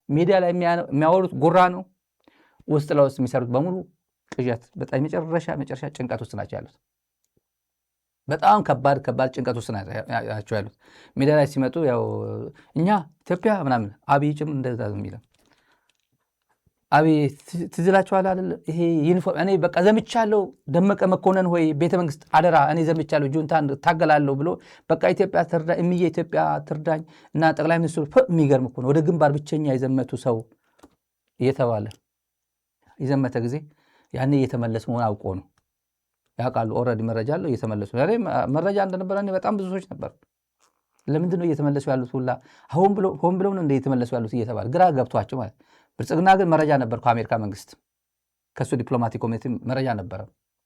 ሚዲያ ላይ የሚያወሩት ጉራ ነው። ውስጥ ለውስጥ የሚሰሩት በሙሉ ቅዠት፣ በጣም መጨረሻ ጭንቀት ውስጥ ናቸው ያሉት። በጣም ከባድ ጭንቀት ውስጥ ናቸው ያሉት። ሚዲያ ላይ ሲመጡ ያው እኛ ኢትዮጵያ ምናምን አብይ ጭም እንደዛ የሚለው አብይ ትዝ ይላችኋል አይደል? ይሄ ዩኒፎርም እኔ በቃ ዘምቻለሁ፣ ደመቀ መኮንን ሆይ ቤተ መንግስት አደራ እኔ ዘምቻለሁ፣ ጁንታን ታገላለሁ ብሎ በቃ ኢትዮጵያ ትርዳ እምዬ ኢትዮጵያ ትርዳኝ እና ጠቅላይ ሚኒስትሩ የሚገርም እኮ ነው። ወደ ግንባር ብቸኛ የዘመቱ ሰው እየተባለ የዘመተ ጊዜ ያኔ እየተመለሱ መሆን አውቆ ነው ያውቃሉ። ኦልሬዲ መረጃ አለው እየተመለሱ ያለ መረጃ እንደነበረ በጣም ብዙ ሰዎች ነበር። ለምንድን ነው እየተመለሱ ያሉት ሁላ ሆን ብለው ነው እንደ እየተመለሱ ያሉት እየተባለ ግራ ገብቷቸው ማለት። ብልጽግና ግን መረጃ ነበር ከአሜሪካ መንግስት ከሱ ዲፕሎማቲክ ኮሚኒቲ መረጃ ነበረ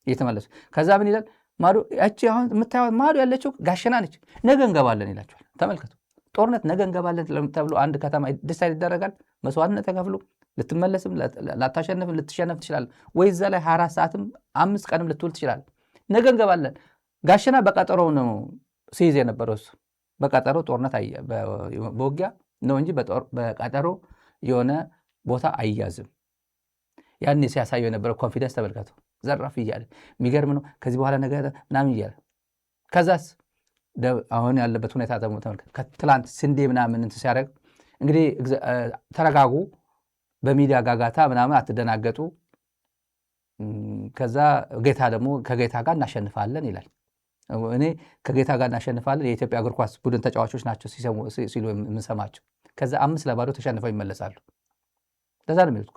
እየተመለሱ። ከዛ ምን ይላል ማዶ ያቺ አሁን የምታዩት ማዶ ያለችው ጋሸና ነች፣ ነገ እንገባለን ይላቸዋል። ተመልከቱ፣ ጦርነት ነገ እንገባለን ተብሎ አንድ ከተማ ዲሳይድ ይደረጋል። መስዋዕትነት ተከፍሎ ልትመለስም ላታሸንፍም ልትሸነፍ ትችላለህ ወይ እዛ ላይ 24 ሰዓትም 5 ቀንም ልትውል ትችላለህ። ነገ እንገባለን። ጋሸና በቀጠሮ ነው ሲይዝ የነበረው እሱ በቀጠሮ ጦርነት በውጊያ ነው እንጂ በቀጠሮ የሆነ ቦታ አይያዝም። ያኔ ሲያሳየው የነበረው ኮንፊደንስ ተመልከቱ። ዘራፍ እያለ የሚገርም ነው። ከዚህ በኋላ ነገር ምናምን እያለ ከዛስ አሁን ያለበት ሁኔታ ተመልከቱ። ከትላንት ስንዴ ምናምን ሲያደርግ እንግዲህ ተረጋጉ፣ በሚዲያ ጋጋታ ምናምን አትደናገጡ። ከዛ ጌታ ደግሞ ከጌታ ጋር እናሸንፋለን ይላል። እኔ ከጌታ ጋር እናሸንፋለን የኢትዮጵያ እግር ኳስ ቡድን ተጫዋቾች ናቸው ሲሉ የምንሰማቸው። ከዛ 5-0 ተሸንፈው ይመለሳሉ። ለዛ ነው የሚሉት።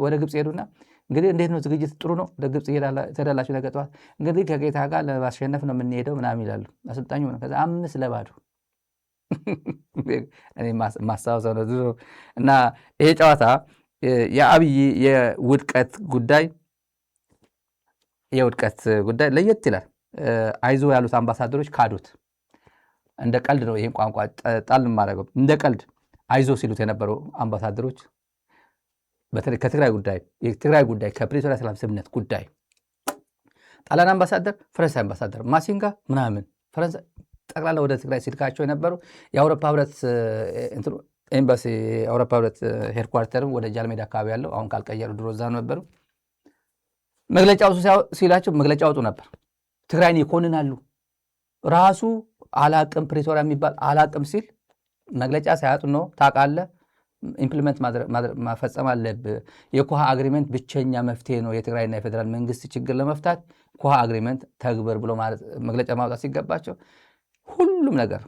ወደ ግብፅ ሄዱና እንግዲህ እንዴት ነው ዝግጅት? ጥሩ ነው፣ ወደ ግብፅ ትሄዳላችሁ ነገ ጠዋት። እንግዲህ ከጌታ ጋር ለማሸነፍ ነው የምንሄደው ምናምን ይላሉ አሰልጣኙ። ከዛ 5-0 እኔ ማስታወሰው ነው። እና ይሄ ጨዋታ የአብይ የውድቀት ጉዳይ ለየት ይላል። አይዞ ያሉት አምባሳደሮች ካዱት። እንደ ቀልድ ነው ይህን ቋንቋ ጣል ማድረገው። እንደ ቀልድ አይዞ ሲሉት የነበሩ አምባሳደሮች በተለይ የትግራይ ጉዳይ ከፕሪቶሪያ ሰላም ስምምነት ጉዳይ ጣሊያን አምባሳደር፣ ፈረንሳይ አምባሳደር ማሲንጋ ምናምን ፈረንሳይ ጠቅላላ ወደ ትግራይ ሲልካቸው የነበሩ የአውሮፓ ህብረት ኤምባሲ የአውሮፓ ህብረት ሄድኳርተርም ወደ ጃልሜዳ አካባቢ ያለው አሁን ካልቀየሩ ድሮ እዛ ነበሩ። መግለጫ ሲላቸው መግለጫ ወጡ ነበር። ትግራይን ይኮንናሉ። ራሱ አላቅም ፕሪቶሪያ የሚባል አላቅም ሲል መግለጫ ሳያጡ ነው ታውቃለህ፣ ኢምፕሊመንት ማፈጸም አለብህ። የኮሃ አግሪመንት ብቸኛ መፍትሄ ነው የትግራይና የፌዴራል መንግስት ችግር ለመፍታት ኮሃ አግሪመንት ተግበር ብሎ መግለጫ ማውጣት ሲገባቸው ሁሉም ነገር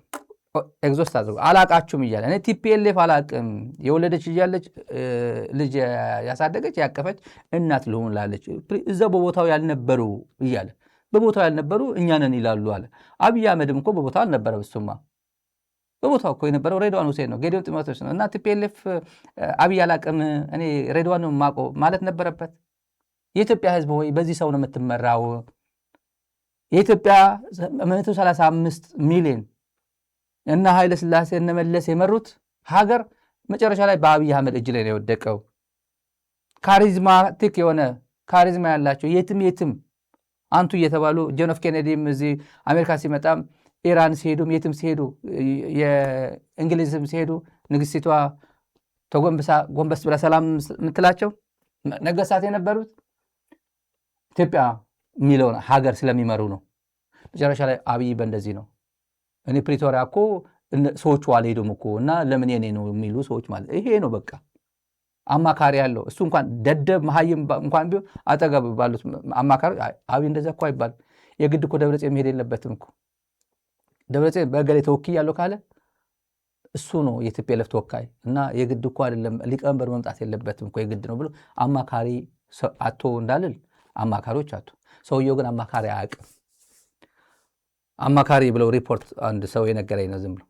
ኤግዞስት አድርጎ አላቃችሁም እያለ እኔ ቲፒኤልኤፍ አላቅም የወለደች እያለች ልጅ ያሳደገች ያቀፈች እናት ልሆን ላለች እዛ በቦታው ያልነበሩ እያለ በቦታው ያልነበሩ እኛንን ይላሉ አለ። አብይ አህመድም እኮ በቦታው አልነበረም። እሱማ በቦታው እኮ የነበረው ሬድዋን ሁሴን ነው፣ ጌዲዮን ጢሞቴዎስ ነው። እና ቲፒኤልኤፍ አብይ አላቅም እኔ ሬድዋን ነው የማውቀው ማለት ነበረበት። የኢትዮጵያ ህዝብ ሆይ በዚህ ሰው ነው የምትመራው። የኢትዮጵያ 135 ሚሊዮን እና ኃይለ ሥላሴ እነ መለስ የመሩት ሀገር መጨረሻ ላይ በአብይ አህመድ እጅ ላይ ነው የወደቀው። ካሪዝማቲክ የሆነ ካሪዝማ ያላቸው የትም አንቱ እየተባሉ ጆን ኤፍ ኬኔዲም እዚህ አሜሪካ ሲመጣም ኢራን ሲሄዱም የትም ሲሄዱ የእንግሊዝም ሲሄዱ ንግስቲቷ ጎንበስ ብላ ሰላም የምትላቸው ነገስታት የነበሩት ኢትዮጵያ የሚለውን ሀገር ስለሚመሩ ነው። መጨረሻ ላይ አብይ በእንደዚህ ነው እኔ ፕሪቶሪያ እኮ ሰዎቹ አልሄዱም እኮ እና ለምን የኔ ነው የሚሉ ሰዎች ማለት ይሄ ነው። በቃ አማካሪ ያለው እሱ እንኳን ደደብ መሀይም እንኳን ቢሆን አጠገብ ባሉት አማካሪ አብይ እንደዛ እኮ አይባልም። የግድ እኮ ደብረጽዮን መሄድ የለበትም እኮ ደብረጽዮን በገሌ ተወክያለሁ ካለ እሱ ነው የቲፒኤልኤፍ ተወካይ እና የግድ እኮ አይደለም ሊቀመንበር መምጣት የለበትም እኮ የግድ ነው ብሎ አማካሪ አቶ እንዳልል አማካሪዎች አቶ ሰውየው ግን አማካሪ አያውቅም። አማካሪ ብለው ሪፖርት አንድ ሰው የነገረኝ ነው። ዝም ብሎ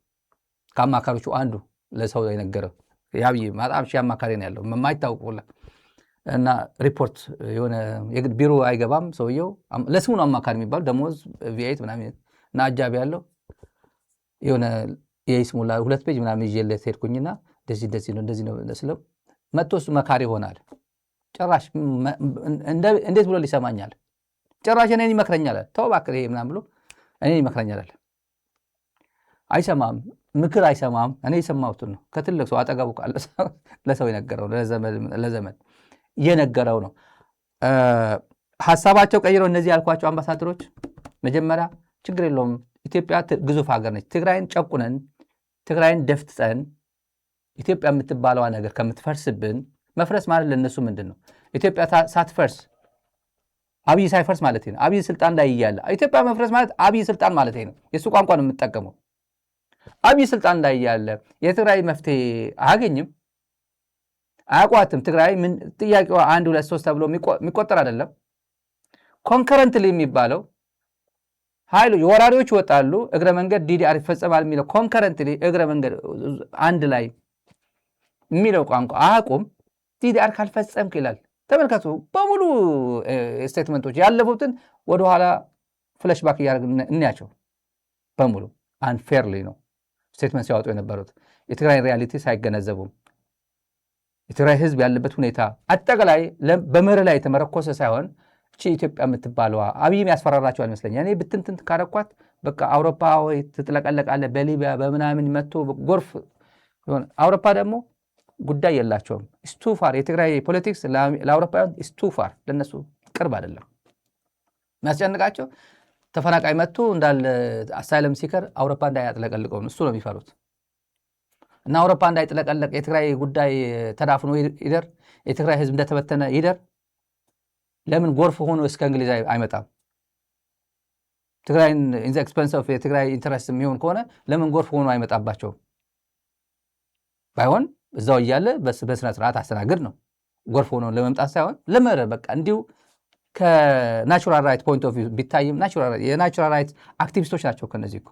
ከአማካሪዎቹ አንዱ ለሰው የነገረው የአብይ በጣም ሺህ አማካሪ ነው ያለው የማይታወቁላ እና ሪፖርት የሆነ የግድ ቢሮ አይገባም ሰውየው ለስሙ ነው አማካሪ የሚባሉ ደሞዝ ቪኤት ምናምን እና አጃቢ ያለው የሆነ የይስሙላ 2 ፔጅ ምናምን ይዤለት ሄድኩኝና እንደዚህ ነው ስለው መጥቶ እሱ መካሪ ይሆናል። ጭራሽ እንዴት ብሎ ሊሰማኛል? ጭራሽ እኔን ይመክረኛል። ተው እባክህ ይሄ ምናምን ብሎ እኔን ይመክረኛል። አይሰማም። ምክር አይሰማም። እኔ የሰማሁትን ነው ከትልቅ ሰው አጠገቡ ካለ ለሰው የነገረው ለዘመድ የነገረው ነው። ሀሳባቸው ቀይረው እነዚህ ያልኳቸው አምባሳደሮች መጀመሪያ ችግር የለውም ኢትዮጵያ ግዙፍ ሀገር ነች፣ ትግራይን ጨቁነን ትግራይን ደፍጥጠን ኢትዮጵያ የምትባለዋ ነገር ከምትፈርስብን መፍረስ ማለት ለነሱ ምንድን ነው? ኢትዮጵያ ሳትፈርስ አብይ ሳይፈርስ ማለት ነው። አብይ ስልጣን ላይ እያለ ኢትዮጵያ መፍረስ ማለት አብይ ስልጣን ማለት ነው። የሱ ቋንቋ ነው የምጠቀመው። አብይ ስልጣን ላይ እያለ የትግራይ መፍትሄ አያገኝም፣ አያቋትም። ትግራይ ምን ጥያቄዋ 1 2 3 ተብሎ የሚቆጠር አይደለም። ኮንከረንትሊ የሚባለው ኃይሉ የወራሪዎች ይወጣሉ፣ እግረ መንገድ ዲዲአር ይፈጸማል የሚለው ኮንከረንትሊ እግረ መንገድ አንድ ላይ የሚለው ቋንቋ አያውቁም። ዲዲአር ካልፈጸምክ ይላል። ተመልከቱ፣ በሙሉ ስቴትመንቶች ያለፉትን ወደኋላ ፍለሽባክ እያደረግን እንያቸው። በሙሉ አንፌርሊ ነው ስቴትመንት ሲያወጡ የነበሩት የትግራይ ሪያሊቲ ሳይገነዘቡም የትግራይ ህዝብ ያለበት ሁኔታ አጠቃላይ በመርህ ላይ የተመረኮሰ ሳይሆን እቺ ኢትዮጵያ የምትባለዋ አብይም ያስፈራራቸው አይመስለኛል። እኔ ብትንትን ካረኳት በቃ አውሮፓ ወይ ትጥለቀለቃለ በሊቢያ በምናምን መጥቶ ጎርፍ ይሆን። አውሮፓ ደግሞ ጉዳይ የላቸውም። ስቱፋር የትግራይ ፖለቲክስ ለአውሮፓውያን ስቱፋር ለነሱ ቅርብ አይደለም። የሚያስጨንቃቸው ተፈናቃይ መጥቶ እንዳለ አሳይለም ሲከር አውሮፓ እንዳያጥለቀልቀው እሱ ነው የሚፈሩት። እና አውሮፓ እንዳይጥለቀለቅ የትግራይ ጉዳይ ተዳፍኖ ይደር፣ የትግራይ ህዝብ እንደተበተነ ይደር። ለምን ጎርፍ ሆኖ እስከ እንግሊዝ አይመጣም? ትግራይን ኢን ዘ ኤክስፐንስ ኦፍ የትግራይ ኢንተረስት የሚሆን ከሆነ ለምን ጎርፍ ሆኖ አይመጣባቸውም? ባይሆን እዛው እያለ በስነ ስርዓት አስተናግድ ነው። ጎርፍ ሆኖ ለመምጣት ሳይሆን ለመረ በቃ እንዲሁ ከናቹራል ራይት ፖይንት ኦፍ ቪው ቢታይም የናቹራል ራይት አክቲቪስቶች ናቸው። ከነዚህ እኮ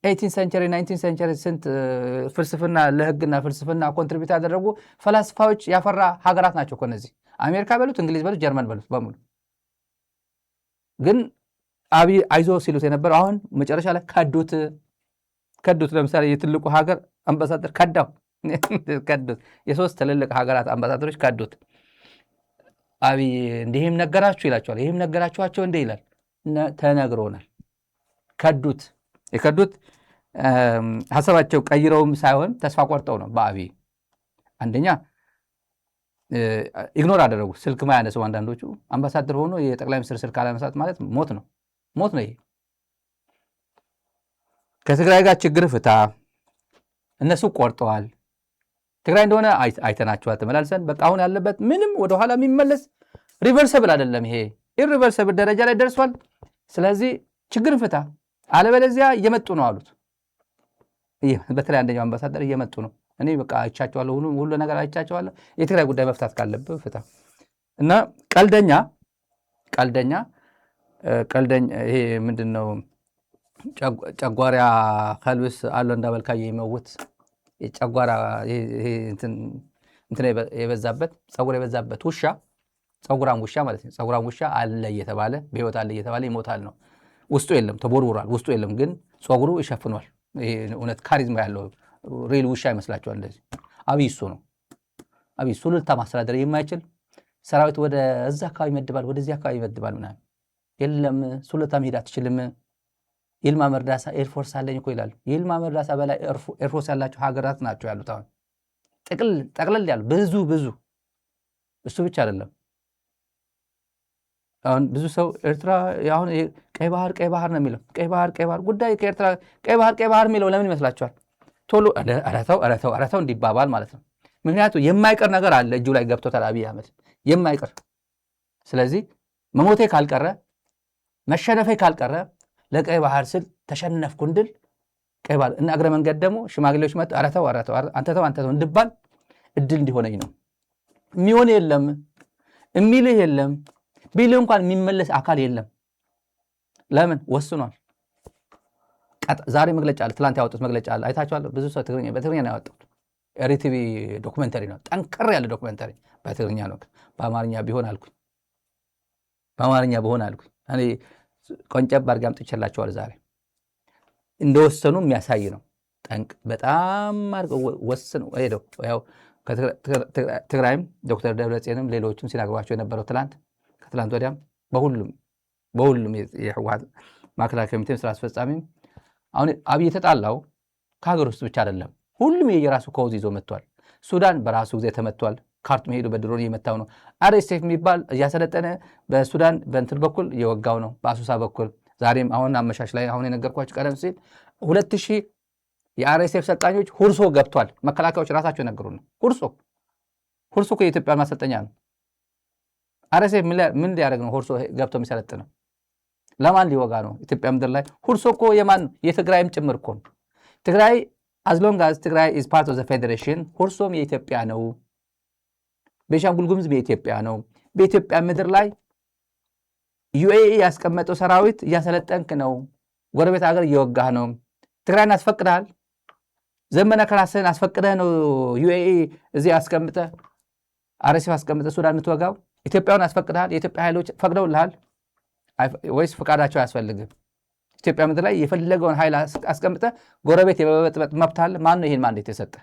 18 ሴንቸሪ 19 ሴንቸሪ ስንት ፍልስፍና ለህግና ፍልስፍና ኮንትሪቢዩት ያደረጉ ፈላስፋዎች ያፈራ ሀገራት ናቸው። ከነዚህ አሜሪካ በሉት እንግሊዝ በሉት ጀርመን በሉት በሙሉ ግን አብይ አይዞ ሲሉት የነበረው አሁን መጨረሻ ላይ ከዱት። ለምሳሌ የትልቁ ሀገር አምባሳደር ከዳው ከዱት። የሶስት ትልልቅ ሀገራት አምባሳደሮች ከዱት። አብይ እንዲህም ነገራችሁ ይላቸዋል። ይህም ነገራችኋቸው እንደ ይላል ተነግሮናል። ከዱት። የከዱት ሀሳባቸው ቀይረውም ሳይሆን ተስፋ ቆርጠው ነው። በአብይ አንደኛ ኢግኖር አደረጉ። ስልክ ማያነሱ አንዳንዶቹ አምባሳደር ሆኖ የጠቅላይ ሚኒስትር ስልክ አለመሳት ማለት ሞት ነው። ሞት ነው ይሄ። ከትግራይ ጋር ችግር ፍታ። እነሱ ቆርጠዋል። ትግራይ እንደሆነ አይተናቸዋል ተመላልሰን። በቃ አሁን ያለበት ምንም ወደኋላ የሚመለስ ሪቨርሰብል አይደለም። ይሄ ኢሪቨርሰብል ደረጃ ላይ ደርሷል። ስለዚህ ችግር ፍታ፣ አለበለዚያ እየመጡ ነው አሉት። በተለይ አንደኛው አምባሳደር እየመጡ ነው፣ እኔ በቃ አይቻቸዋለሁ፣ ሁሉ ነገር አይቻቸዋለሁ፣ የትግራይ ጉዳይ መፍታት ካለብህ ፍታ። እና ቀልደኛ ይሄ ምንድን ነው? ጨጓራ ከልብስ አለው እንዳበልካ የሚመውት ጨጓራ እንትን የበዛበት ፀጉር የበዛበት ውሻ፣ ፀጉራም ውሻ ማለት ነው። ፀጉራም ውሻ አለ እየተባለ በህይወት አለ እየተባለ ይሞታል ነው። ውስጡ የለም፣ ተቦርቡሯል። ውስጡ የለም ግን ፀጉሩ ይሸፍኗል። ይሄ እውነት ካሪዝማ ያለው ሪል ውሻ ይመስላችኋል? እንደዚህ አብይ እሱ ነው። አብይ ሱሉልታ ማስተዳደር የማይችል ሰራዊት ወደ እዛ አካባቢ ይመድባል፣ ወደዚህ አካባቢ ይመድባል ምናምን። የለም ሱሉልታ መሄድ አትችልም። ይልማ መርዳሳ ኤርፎርስ አለኝ እኮ ይላሉ። ይልማ መርዳሳ በላይ ኤርፎርስ ያላቸው ሀገራት ናቸው ያሉት። አሁን ጠቅለል ያሉ ብዙ እሱ ብቻ አይደለም። አሁን ብዙ ሰው ኤርትራ አሁን ቀይ ባህር ነው የሚለው። ቀይ ባህር ጉዳይ ከኤርትራ ቀይ ባህር የሚለው ለምን ይመስላችኋል? ቶሎ አረተው እንዲባባል ማለት ነው። ምክንያቱም የማይቀር ነገር አለ እጁ ላይ ገብቶታል አብይ አህመድ የማይቀር። ስለዚህ መሞቴ ካልቀረ መሸነፌ ካልቀረ ለቀይ ባህር ስል ተሸነፍኩ እንድል ቀይ ባህር እና እግረ መንገድ ደግሞ ሽማግሌዎች መጥ አረተው አንተተው እንድባል እድል እንዲሆነኝ ነው። የሚሆን የለም የሚልህ የለም ቢልህ እንኳን የሚመለስ አካል የለም። ለምን ወስኗል። ዛሬ መግለጫ አለ፣ ትላንት ያወጡት መግለጫ አለ። አይታችኋል። ብዙ ሰው በትግርኛ ነው ያወጡት። ሪቲቪ ዶክመንተሪ ነው፣ ጠንከር ያለ ዶክመንተሪ። በትግርኛ ነው፣ በአማርኛ ቢሆን አልኩኝ። እኔ ቆንጨብ አድርጌ አምጥቼላቸዋል። ዛሬ እንደወሰኑ የሚያሳይ ነው። በጣም ወስነው ሄደው ያው ትግራይም ዶክተር ደብረጽዮንም ሌሎችም ሲናገሯቸው የነበረው ከትላንት ወዲያም በሁሉም የህወሓት ማዕከላዊ ኮሚቴም ስራ አስፈጻሚም አሁን አብይ የተጣላው ከሀገር ውስጥ ብቻ አይደለም፣ ሁሉም የየራሱ ኮዝ ይዞ መጥቷል። ሱዳን በራሱ ጊዜ ተመቷል። ካርቱም ሄዱ በድሮን እየመታው ነው። አርኤስኤፍ የሚባል እያሰለጠነ በሱዳን በእንትን በኩል እየወጋው ነው፣ በአሶሳ በኩል ዛሬም አሁን አመሻሽ ላይ አሁን የነገርኳቸው ቀደም ሲል 2000 የአርኤስኤፍ ሰልጣኞች ሁርሶ ገብቷል። መከላከያዎች ራሳቸው የነገሩ ነው። ሁርሶ እኮ የኢትዮጵያ ማሰልጠኛ ነው። አርኤስኤፍ ምን ሊያደርግ ነው? ሁርሶ ገብቶ የሚሰለጥ ነው። ለማን ሊወጋ ነው? ኢትዮጵያ ምድር ላይ ሁርሶ እኮ የማን የትግራይም ጭምር እኮ ነው። ትግራይ as long as ትግራይ is part of the federation ሁርሶም የኢትዮጵያ ነው። ቤንሻንጉል ጉሙዝም የኢትዮጵያ ነው። በኢትዮጵያ ምድር ላይ ዩኤኢ ያስቀመጠው ሰራዊት እያሰለጠንክ ነው። ጎረቤት ሀገር እየወጋህ ነው። ትግራይን አስፈቅደሃል። ዘመነ ከራስህን አስፈቅደህ ነው ዩኤኢ እዚህ አስቀምጠህ አርኤስኤፍ አስቀምጠህ ሱዳን የምትወጋው። ኢትዮጵያውን አስፈቅደሃል። የኢትዮጵያ ኃይሎች ፈቅደውልሃል ወይስ ፈቃዳቸው አያስፈልግም? ኢትዮጵያ ምድር ላይ የፈለገውን ኃይል አስቀምጠህ ጎረቤት የመበጥበጥ መብት አለ። ማን ነው ይሄን ማንዴት የሰጠ?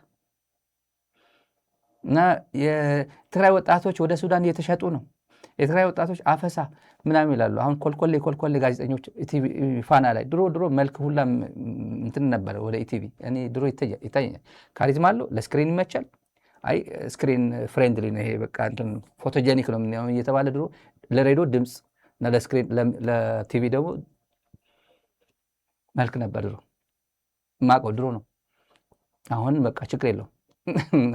እና የትግራይ ወጣቶች ወደ ሱዳን እየተሸጡ ነው። የትግራይ ወጣቶች አፈሳ ምናምን ይላሉ። አሁን ኮልኮሌ ጋዜጠኞች ኢቲቪ ፋና ላይ ድሮ መልክ ሁላ እንትን ነበረ ወደ ኢቲቪ። እኔ ድሮ ይታየኛል። ካሪዝማ አለው፣ ለስክሪን ይመቻል። አይ ስክሪን ፍሬንድሊ ነው ይሄ በቃ እንትን ፎቶጀኒክ ነው እየተባለ ድሮ ለሬዲዮ ድምፅ እና ለስክሪን ለቲቪ ደግሞ መልክ ነበር ድሮ ማቀው ድሮ ነው። አሁን በቃ ችግር የለውም።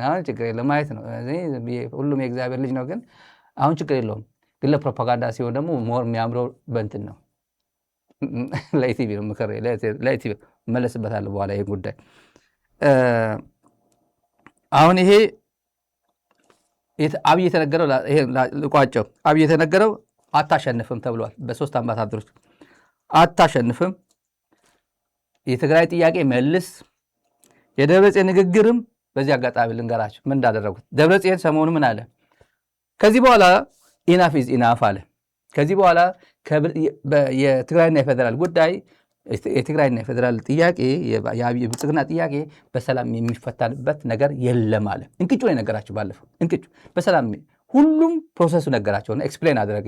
አሁን ችግር የለውም ማየት ነው። ሁሉም የእግዚአብሔር ልጅ ነው። ግን አሁን ችግር የለውም። ግን ለፕሮፓጋንዳ ሲሆን ደግሞ ሞር የሚያምረው በእንትን ነው። ለኢቲቪ ነው ምክር ለኢቲቪ መለስበታለሁ በኋላ ይሄ ጉዳይ። አሁን ይሄ አብይ የተነገረው ይሄ ልቋጨው። አብይ የተነገረው አታሸንፍም ተብሏል በ3 አምባሳደሮች። አታሸንፍም፣ የትግራይ ጥያቄ መልስ፣ የደብረጽዮን ንግግርም በዚህ አጋጣሚ ልንገራቸው ምን እንዳደረጉት። ደብረጽዮን ሰሞኑ ምን አለ? ከዚህ በኋላ ኢናፍ ኢዝ ኢናፍ አለ። ከዚህ በኋላ የትግራይና የፌዴራል ጉዳይ የትግራይና የፌዴራል ጥያቄ የብልጽግና ጥያቄ በሰላም የሚፈታንበት ነገር የለም አለ። እንቅጩ ነው የነገራቸው ባለፈው። እንቅጩ በሰላም ሁሉም ፕሮሰሱ ነገራቸውና ኤክስፕሌን አደረገ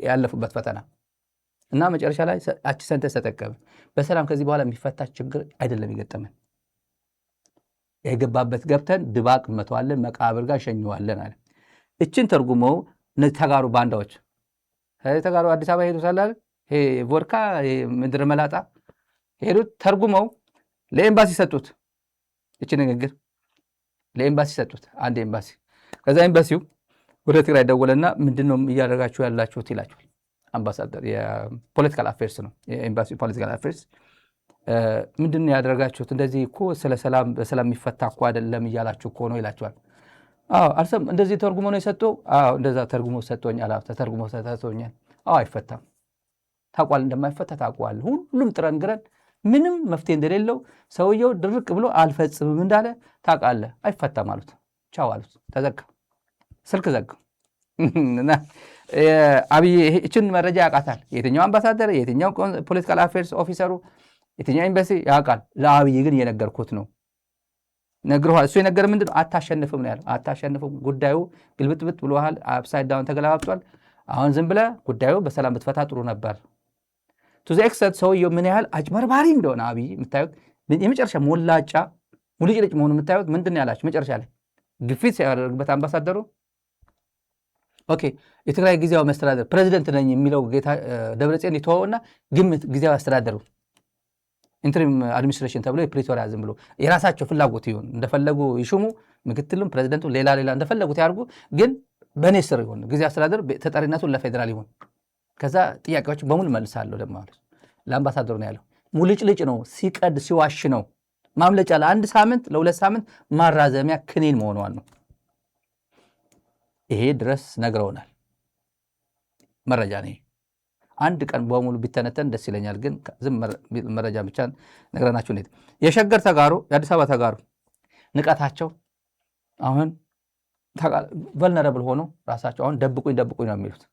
ያለፉበት ፈተና እና መጨረሻ ላይ አቺ ሰንተንስ ተጠቀመ። በሰላም ከዚህ በኋላ የሚፈታ ችግር አይደለም የገጠመን፣ የገባበት ገብተን ድባቅ መተዋለን፣ መቃብር ጋር ሸኘዋለን አለ። እችን ተርጉመው ተጋሩ ባንዳዎች ተጋሩ አዲስ አበባ ሄዱ ሳላል ይሄ ቮድካ ምድር መላጣ ሄዱት ተርጉመው ለኤምባሲ ሰጡት። እቺ ንግግር ለኤምባሲ ሰጡት፣ አንድ ኤምባሲ። ከዛ ኤምባሲው ወደ ትግራይ ደወለና ምንድነው እያደረጋችሁ ያላችሁት ይላችኋል። አምባሳደር የፖለቲካል አፌርስ ነው የኤምባሲ ፖለቲካል አፌርስ። ምንድነው ያደረጋችሁት? እንደዚህ እኮ ስለ ሰላም በሰላም የሚፈታ እኮ አይደለም እያላችሁ እኮ ነው ይላችኋል። አዎ አልሰም እንደዚህ ተርጉሞ ነው የሰጠው። አዎ እንደዛ ተርጉሞ ሰጥቶኛል። አዎ ተርጉሞ ሰጥቶኛል። አዎ አይፈታም። ታቋል እንደማይፈታ ታቋል። ሁሉም ጥረን ግረን ምንም መፍትሄ እንደሌለው ሰውየው ድርቅ ብሎ አልፈጽምም እንዳለ ታውቃለህ። አይፈታም አሉት። ቻው አሉት። ተዘጋ፣ ስልክ ዘጋ። አብይ እችን መረጃ ያውቃታል። የትኛው አምባሳደር፣ የትኛው ፖለቲካል አፌርስ ኦፊሰሩ፣ የትኛው ኤምባሲ ያውቃል። ለአብይ ግን እየነገርኩት ነው ነግረዋል። እሱ የነገር ምንድን ነው? አታሸንፍም ነው ያለው። አታሸንፍም፣ ጉዳዩ ግልብጥብጥ ብሎሃል፣ አፕሳይድ ዳውን ተገለባብጧል። አሁን ዝም ብለህ ጉዳዩ በሰላም ብትፈታ ጥሩ ነበር። ቱ ዘ ኤክስተንት ሰውየው ምን ያህል አጭበርባሪ እንደሆነ አብይ የምታዩት የመጨረሻ ሞላጫ ሙልጭልጭ መሆኑ የምታዩት ምንድን ነው ያላችሁ መጨረሻ ላይ ግፊት ሲያደርግበት አምባሳደሩ ኦኬ የትግራይ ጊዜያዊ መስተዳደር ፕሬዚደንት ነኝ የሚለው ጌታ ደብረጽዮን የተወውና ግምት ጊዜያዊ አስተዳደሩ ኢንተሪም አድሚኒስትሬሽን ተብሎ የፕሪቶሪያ ዝም ብሎ የራሳቸው ፍላጎት ይሁን እንደፈለጉ ይሹሙ፣ ምክትልም ፕሬዚደንቱ ሌላ እንደፈለጉት ያርጉ፣ ግን በእኔ ስር ይሁን ጊዜያዊ አስተዳደር ተጠሪነቱን ለፌዴራል ይሁን። ከዛ ጥያቄዎች በሙሉ መልሳለሁ ደግሞ ማለት ለአምባሳደሩ ነው ያለው። ሙልጭልጭ ነው፣ ሲቀድ ሲዋሽ ነው። ማምለጫ ለአንድ ሳምንት ለሁለት ሳምንት ማራዘሚያ ክኒን መሆኗን ነው። ይሄ ድረስ ነግረውናል። መረጃ ነው። አንድ ቀን በሙሉ ቢተነተን ደስ ይለኛል፣ ግን ዝም መረጃ ብቻ ነግረናችሁ ነው። የሸገር ተጋሩ የአዲስ አበባ ተጋሩ ንቀታቸው አሁን ቨልነረብል ሆኖ ራሳቸው አሁን ደብቁኝ ነው የሚሉት።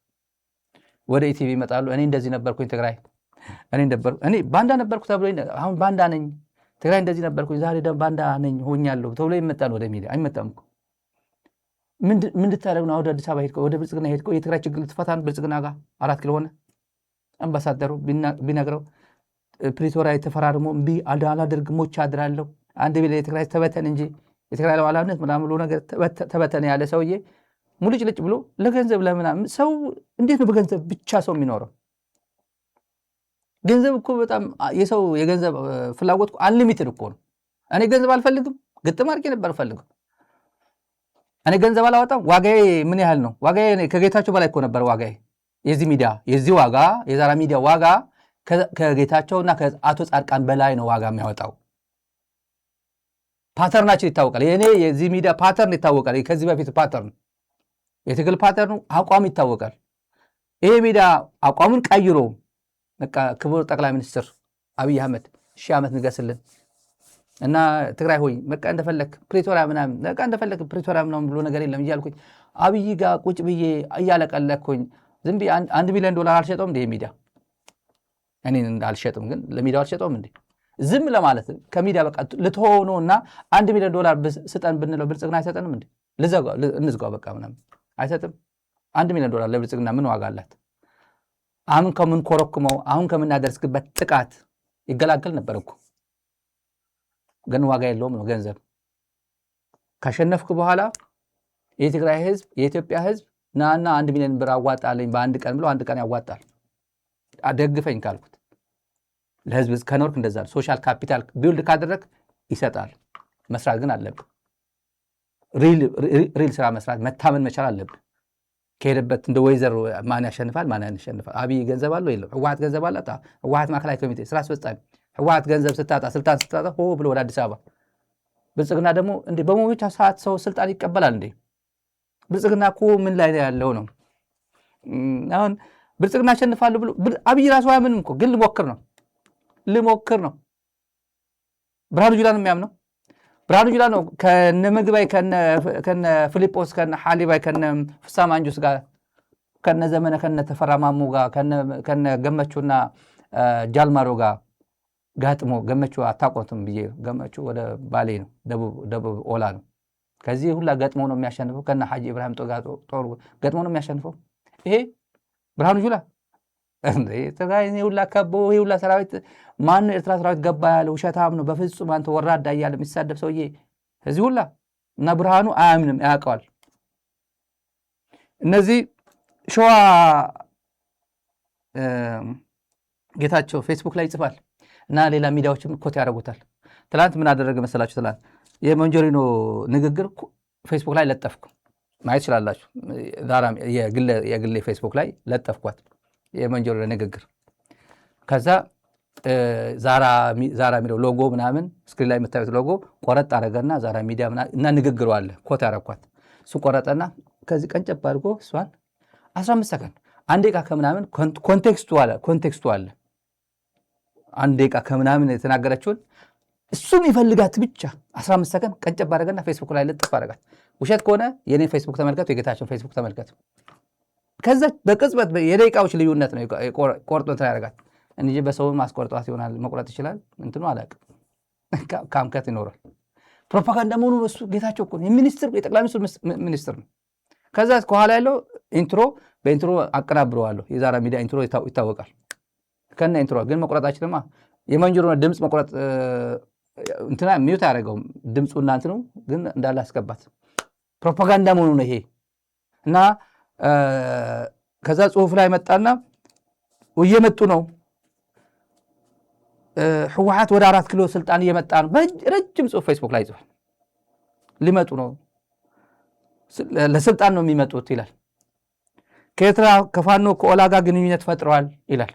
ወደ ኢቲቪ ይመጣሉ። እኔ እንደዚህ ነበርኩኝ ትግራይ፣ እኔ ባንዳ ነበርኩ ተብሎ አሁን ባንዳ ነኝ፣ ትግራይ እንደዚህ ነበርኩኝ ዛሬ ባንዳ ነኝ ሆኛለሁ ተብሎ ይመጣል ወደ ሚዲያ። አይመጣም እኮ ምን እንድታደርግ ነው? ወደ አዲስ አበባ ሄድከው፣ ወደ ብልጽግና ሄድከው፣ የትግራይ ችግር ልትፈታን ብልጽግና ጋር 4 ኪሎ ሆነ። አምባሳደሩ ቢነግረው ፕሪቶሪያ የተፈራርሞ እምቢ አላደርግም ሞቼ አድራለሁ 1 ቢሊዮን የትግራይ ተበተን እንጂ የትግራይ ሉዓላዊነት ምናምን ብሎ ነገር ተበተነ ያለ ሰውዬ ሙልጭልጭ ብሎ ለገንዘብ ለምናምን ሰው እንዴት ነው በገንዘብ ብቻ ሰው የሚኖረው? ገንዘብ እኮ በጣም የሰው የገንዘብ ፍላጎት እኮ አንሊሚትድ እኮ ነው። እኔ ገንዘብ አልፈልግም፣ ግጥም አድርጌ ነበር ፈልገው። እኔ ገንዘብ አላወጣም። ዋጋዬ ምን ያህል ነው? ዋጋዬ ከጌታቸው በላይ እኮ ነበር ዋጋዬ። የዚህ ሚዲያ የዚህ ዋጋ የዛራ ሚዲያ ዋጋ ከጌታቸውና ከአቶ ጻድቃን በላይ ነው ዋጋ የሚያወጣው። ፓተርናችን ይታወቃል። የኔ የዚህ ሚዲያ ፓተርን ይታወቃል። ከዚህ በፊት ፓተርን የትግል ፓተርኑ አቋም ይታወቃል። ይሄ ሚዲያ አቋሙን ቀይሮ በቃ ክቡር ጠቅላይ ሚኒስትር አብይ አህመድ 1000 ዓመት ንገስልን እና ትግራይ ሆይ በቃ እንደፈለክ ፕሪቶሪያ ምናምን በቃ እንደፈለክ ፕሪቶሪያ ምናምን ብሎ ነገር የለም እያልኩኝ አብይ ጋር ቁጭ ብዬ እያለቀለኩኝ ዝም ብዬ $1 ቢሊዮን አልሸጠውም እንደ ሚዲያ እኔ እንዳልሸጥም ግን ለሚዲያው አልሸጠውም እንዴ ዝም ለማለት ከሚዲያ በቃ ልትሆነውና $1 ቢሊዮን ስጠን ብንለው ብልጽግና አይሰጠንም እንዴ እንዝጋው በቃ ምናምን አይሰጥም። $1 ቢሊዮን ለብልጽግና ምን ዋጋ አላት? አሁን ከምን ኮረኩመው አሁን ከምናደርስበት ጥቃት ይገላገል ነበር እኮ። ግን ዋጋ የለውም ነው ገንዘብ። ካሸነፍኩ በኋላ የትግራይ ህዝብ የኢትዮጵያ ህዝብ ናና $1 ቢሊዮን አዋጣልኝ በአንድ ቀን ብሎ አንድ ቀን ያዋጣል። አደግፈኝ ካልኩት ለህዝብ ከኖርክ እንደዛ ሶሻል ካፒታል ቢልድ ካደረክ ይሰጣል። መስራት ግን አለብህ። ሪል ስራ መስራት መታመን መቻል አለብህ። ከሄደበት እንደ ወይዘር ማን ያሸንፋል ማን ያሸንፋል? አብይ ገንዘብ አለው የለም? ህወሓት ገንዘብ አላጣ? ህወሓት ማዕከላዊ ኮሚቴ ስራ አስፈጻሚ ህወሓት ገንዘብ ስታጣ ስልጣን ስታጣ ሆ ብሎ ወደ አዲስ አበባ። ብልጽግና ደግሞ እንዴ በሞቻ ሰዓት ሰው ስልጣን ይቀበላል እንዴ? ብልጽግና እኮ ምን ላይ ያለው ነው? አሁን ብልጽግና ያሸንፋል ብሎ አብይ ራሱ አያምንም እኮ ግን ልሞክር ነው። ብርሃኑ ጁላ ነው የሚያምነው። ብርሃኑ ጁላ ነው ከነ ምግባይ ከነ ፊሊጶስ ከነ ሐሊባይ ከነ ፍሳ ማንጁስ ጋር ከነ ዘመነ ከነ ተፈራማሙ ጋር ከነ ገመቹና ጃልማሮ ጋር ጋጥሞ ገመቹ አታቆትም ብዬ ገመቹ ወደ ባሌ ነው ደቡብ ኦላ ነው። ከዚህ ሁላ ገጥሞ ነው የሚያሸንፈው። ከነ ሐጂ ኢብራሂም ጦር ገጥሞ ነው የሚያሸንፈው። ይሄ ብርሃኑ ጁላ እንዴ ተጋይ ነው ሁላ ከቦ ይሄ ሁላ ሰራዊት ማን ኤርትራ ሰራዊት ገባ ያለ ውሸታም ነው። በፍጹም አንተ ወራዳ እያለ የሚሳደብ ሰውዬ እዚህ ሁላ እና ብርሃኑ አያምንም ያውቀዋል። እነዚህ ሸዋ ጌታቸው ፌስቡክ ላይ ይጽፋል እና ሌላ ሚዲያዎችም ኮት ያደርጉታል። ትላንት ምን አደረገ መሰላችሁ? ትላንት የሞንጆሪኖ ንግግር ፌስቡክ ላይ ለጠፍኩ፣ ማየት ይችላላችሁ። የግሌ ፌስቡክ ላይ ለጠፍኳት የሞንጆሪኖ ንግግር። ከዛ ዛራ የሚለው ሎጎ ምናምን ስክሪን ላይ የምታዩት ሎጎ ቆረጥ አደረገና ዛራ ሚዲያ እና ንግግሩ አለ ኮት ያደረኳት። እሱ ቆረጠና ከዚህ ቀንጨብ አድርጎ እሷን 15 ሰከንድ አንድ ደቂቃ ከምናምን ኮንቴክስቱ አለ 1 ደቂቃ ከምናምን የተናገረችውን እሱም ይፈልጋት ብቻ 15 ሰከንድ ቀንጨብ አደረገና ፌስቡክ ላይ ልጥፍ አደረጋት። ውሸት ከሆነ የኔ ፌስቡክ ተመልከቱ፣ የጌታቸውን ፌስቡክ ተመልከቱ። ከዛ በቅጽበት የደቂቃዎች ልዩነት ነው ቆርጦ እንትን ያደርጋት እንጂ በሰውን ማስቆርጧት ይሆናል መቁረጥ ይችላል። እንትኑ አላውቅም፣ ካምከት ይኖራል። ፕሮፓጋንዳ መሆኑ እሱ ጌታቸው እኮ የሚኒስትር የጠቅላይ ሚኒስትር ሚኒስትር ነው። ከዛ ከኋላ ያለው በኢንትሮ አቀናብረዋለሁ። የዛራ ሚዲያ ኢንትሮ ይታወቃል። ከነ ኢንትሮ ግን መቁረጣችንማ የሞንጆሪኖ ድምፅ መቁረጥ እንትና ሚውት ያደረገው ድምፁና እንትኑ ግን እንዳለ አስገባት። ፕሮፓጋንዳ መሆኑ ነው ይሄ እና ከዛ ጽሁፍ ላይ መጣና እየመጡ ነው ህወሓት ወደ 4 ኪሎ ስልጣን እየመጣ ነው። ረጅም ጽሁፍ ፌስቡክ ላይ ጽፏል። ሊመጡ ነው ለስልጣን ነው የሚመጡት ይላል። ከኤርትራ ከፋኖ ከኦላ ጋር ግንኙነት ፈጥረዋል ይላል።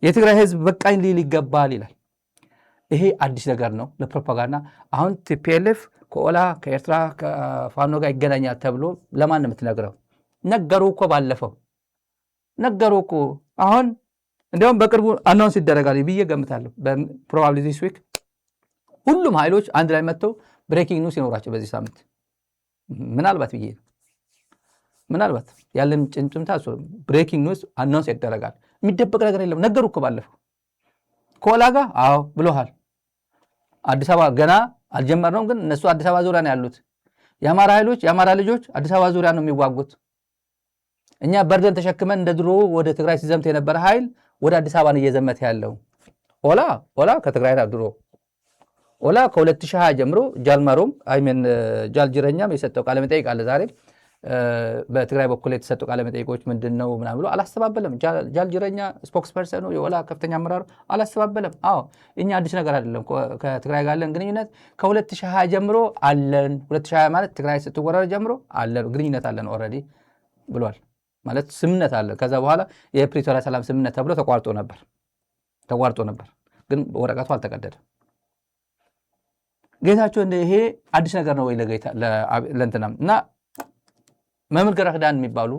የትግራይ ህዝብ በቃኝ ሊል ይገባል ይላል። ይሄ አዲስ ነገር ነው ለፕሮፓጋንዳ። አሁን ቲፒኤልኤፍ ከኦላ ከኤርትራ ከፋኖ ጋር ይገናኛል ተብሎ ለማን ነው የምትነግረው? ነገሩ እኮ ባለፈው ነገሩ እኮ አሁን እንዲያውም በቅርቡ አናውንስ ይደረጋል ብዬ ገምታለሁ። በፕሮባብሊ ዚስ ዊክ ሁሉም ኃይሎች አንድ ላይ መጥተው ብሬኪንግ ኒውስ ይኖራቸው በዚህ ሳምንት ምናልባት ብዬ ምናልባት ያለን ጭምጭምታ ብሬኪንግ ኒውስ አናውንስ ይደረጋል። የሚደበቅ ነገር የለም። ነገሩ እኮ ባለፈው ከኦላ ጋር አዎ ብለዋል። አዲስ አበባ ገና አልጀመርነውም፣ ግን እነሱ አዲስ አበባ ዙሪያ ነው ያሉት። የአማራ ኃይሎች የአማራ ልጆች አዲስ አበባ ዙሪያ ነው የሚዋጉት። እኛ በርደን ተሸክመን እንደ ድሮ ወደ ትግራይ ሲዘምት የነበረ ኃይል ወደ አዲስ አበባ ነው እየዘመተ ያለው። ኦላ ከትግራይ ድሮ ወላ ከ2020 ጀምሮ ጃልማሮም አይሜን ጃልጅረኛም የሰጠው ቃለ መጠይቅ አለ ዛሬ በትግራይ በኩል የተሰጡ ቃለ መጠይቆች ምንድነው ምናምን ብሎ አላስተባበለም። ጃልጅረኛ ስፖክስ ፐርሰኑ የወላ ከፍተኛ አመራሩ አላስተባበለም። አዎ እኛ አዲስ ነገር አይደለም ከትግራይ ጋር ያለን ግንኙነት ከ2020 ጀምሮ አለን። 2020 ማለት ትግራይ ስትወረር ጀምሮ አለን ግንኙነት አለን ኦልሬዲ ብሏል። ማለት ስምነት አለ። ከዛ በኋላ የፕሪቶሪያ ሰላም ስምነት ተብሎ ተቋርጦ ነበር ግን ወረቀቱ አልተቀደደም። ጌታቸው ይሄ አዲስ ነገር ነው ወይ ለእንትና እና መምህር ገብረኪዳን የሚባሉ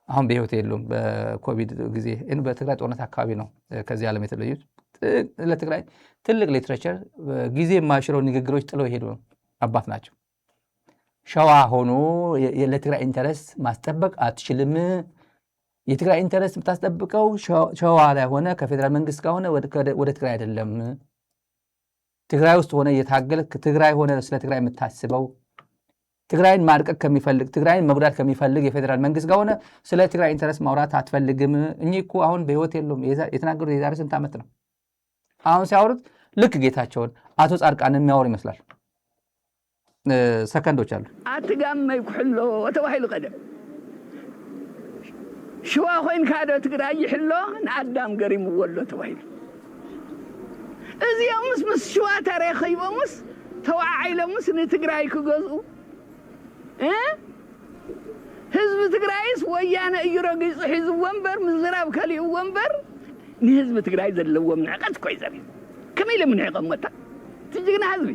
አሁን በህይወት የሉም። በኮቪድ ጊዜ በትግራይ ጦርነት አካባቢ ነው ከዚህ ዓለም የተለዩት። ለትግራይ ትልቅ ሊትሬቸር ጊዜ የማይሽረው ንግግሮች ጥለው የሄዱ አባት ናቸው። ሸዋ ሆኖ ለትግራይ ኢንተረስት ማስጠበቅ አትችልም። የትግራይ ኢንተረስት የምታስጠብቀው ሸዋ ላይ ሆነ ከፌዴራል መንግስት ጋር ሆነ ወደ ትግራይ አይደለም። ትግራይ ውስጥ ሆነ እየታገልክ ትግራይ ሆነ ስለ ትግራይ የምታስበው ትግራይን ማድቀቅ ከሚፈልግ ትግራይን መጉዳት ከሚፈልግ የፌዴራል መንግስት ጋር ሆነ ስለ ትግራይ ኢንተረስት ማውራት አትፈልግም። እኚህ እኮ አሁን በህይወት የሉም። የተናገሩት የዛሬ ስንት ዓመት ነው። አሁን ሲያወሩት ልክ ጌታቸውን አቶ ጻድቃንን የሚያወሩ ይመስላል። ሰከንዶች አሉ። አትጋመይ ኩሕሎ ተባሂሉ ቀደም ሽዋ ኮይን ካዶ ትግራይ ይሕሎ ንአዳም ገሪሙ ወሎ ተባሂሉ እዚኦም ምስ ሽዋ ተረኺቦምስ ተዋዓይሎምስ ንትግራይ ክገዝኡ ህዝብ ትግራይስ ወያነ እዩ ረጊፁ ሒዙ ወንበር ምዝራብ ከሊኡ ወንበር ንህዝቢ ትግራይ ዘለዎም ንዕቀት ኮይ ዘርኢ ከመይ ኢሎም ንዕቆም ወታ ትጅግና ህዝቢ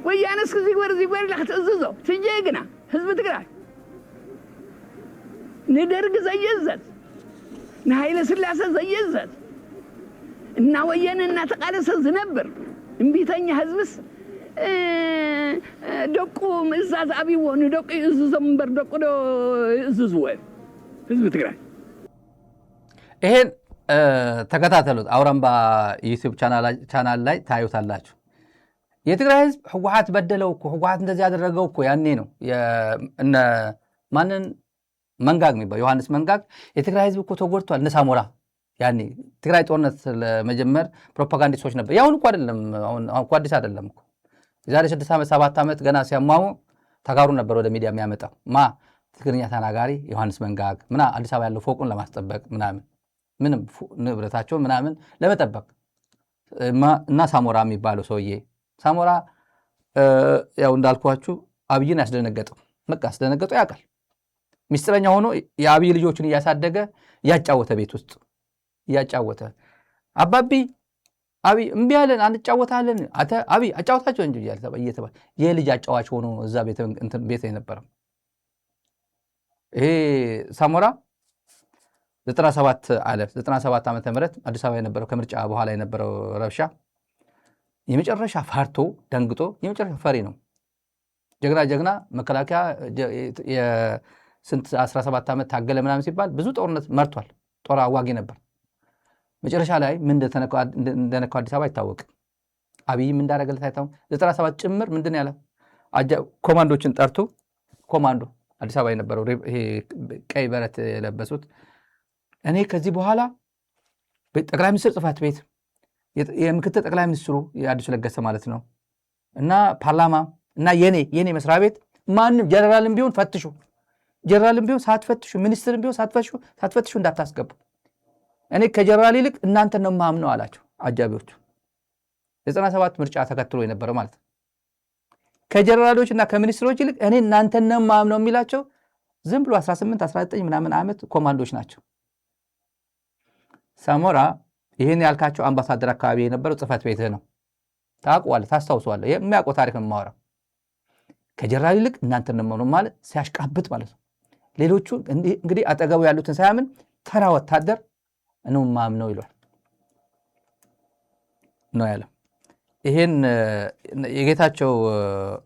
ወያነስ ክዚግበር ኢላ ክትእዝዞ ትጀግና ህዝቢ ትግራይ ንደርግ ዘየዘት ንሃይለ ስላሴ ዘየዘት እና ወያነ እናተቃለሰ ዝነብር እምቢተኛ ህዝብስ ደቁ ምእዛዝ አብይዎ ንደቁ ይእዝዞም እምበር ደቁ ዶ ይእዝዝዎ ህዝቢ ትግራይ። ይሄን ተከታተሉት። አውራምባ ዩቲዩብ ቻናል ላይ ታዩታላችሁ። የትግራይ ህዝብ ህወሓት በደለው እኮ ህወሓት እንደዚህ ያደረገው እኮ ያኔ ነው። እነ ማንን መንጋግ የሚባል ዮሐንስ መንጋግ የትግራይ ህዝብ እኮ ተጎድቷል። እነ ሳሞራ ያኔ ትግራይ ጦርነት ለመጀመር ፕሮፓጋንዲስቶች ነበር። ያሁን እኮ አይደለም፣ አሁን እኮ አዲስ አይደለም እኮ የዛሬ 6 ዓመት 7 ዓመት ገና ሲያሟሙ ተጋሩ ነበር ወደ ሚዲያ የሚያመጣው ትግርኛ ተናጋሪ ዮሐንስ መንጋግ አዲስ አበባ ያለው ፎቁን ለማስጠበቅ ምንም ንብረታቸው ምናምን ለመጠበቅ እና ሳሞራ የሚባለው ሰውዬ ሳሞራ ያው እንዳልኳችሁ አብይን ያስደነገጠው ያስደነገጠው ያውቃል። ሚስጥረኛ ሆኖ የአብይ ልጆችን እያሳደገ ያጫወተ ቤት ውስጥ እያጫወተ አባቢ አብይ እምቢ አለን አንጫወታለን አብይ አጫወታቸው እንጂ እየተባለ የልጅ አጫዋች ሆኖ እዛ ቤት የነበረው ይሄ ሳሞራ 97 ዓመተ ምህረት አዲስ አበባ የነበረው ከምርጫ በኋላ የነበረው ረብሻ የመጨረሻ ፈርቶ ደንግጦ የመጨረሻ ፈሪ ነው። ጀግና መከላከያ የስንት 17 ዓመት ታገለ ምናምን ሲባል ብዙ ጦርነት መርቷል። ጦር አዋጊ ነበር። መጨረሻ ላይ ምን እንደነካው አዲስ አበባ አይታወቅም። አብይም እንዳደረገለት አይታወቅም። 97 ጭምር ምንድን ያለ ኮማንዶችን ጠርቶ ኮማንዶ አዲስ አበባ የነበረው ይሄ ቀይ በረት የለበሱት እኔ ከዚህ በኋላ ጠቅላይ ሚኒስትር ጽሕፈት ቤት የምክትል ጠቅላይ ሚኒስትሩ የአዲሱ ለገሰ ማለት ነው እና ፓርላማ እና የኔ መስሪያ ቤት ማንም ጀነራልም ቢሆን ፈትሹ፣ ጀነራልም ቢሆን ሳትፈትሹ፣ ሚኒስትርም ቢሆን ሳትፈትሹ እንዳታስገቡ፣ እኔ ከጀነራል ይልቅ እናንተ ነው ማምነው አላቸው አጃቢዎቹ። 97 ምርጫ ተከትሎ የነበረው ማለት ነው። ከጀነራሎች እና ከሚኒስትሮች ይልቅ እኔ እናንተ ነው ማምነው የሚላቸው ዝም ብሎ 18 19 ምናምን ዓመት ኮማንዶች ናቸው። ሳሞራ ይህን ያልካቸው አምባሳደር አካባቢ የነበረው ጽሕፈት ቤትህ ነው። ታውቀዋለህ፣ ታስታውሰዋለህ። የሚያውቀው ታሪክ ነው የማወራው። ከጀነራል ይልቅ እናንተ ነው ማምነው ማለት ሲያሽቃብጥ ማለት ነው። ሌሎቹ እንግዲህ አጠገቡ ያሉትን ሳያምን ተራ ወታደር ነው ማምነው ይሏል ነው ያለው። ይሄን የጌታቸው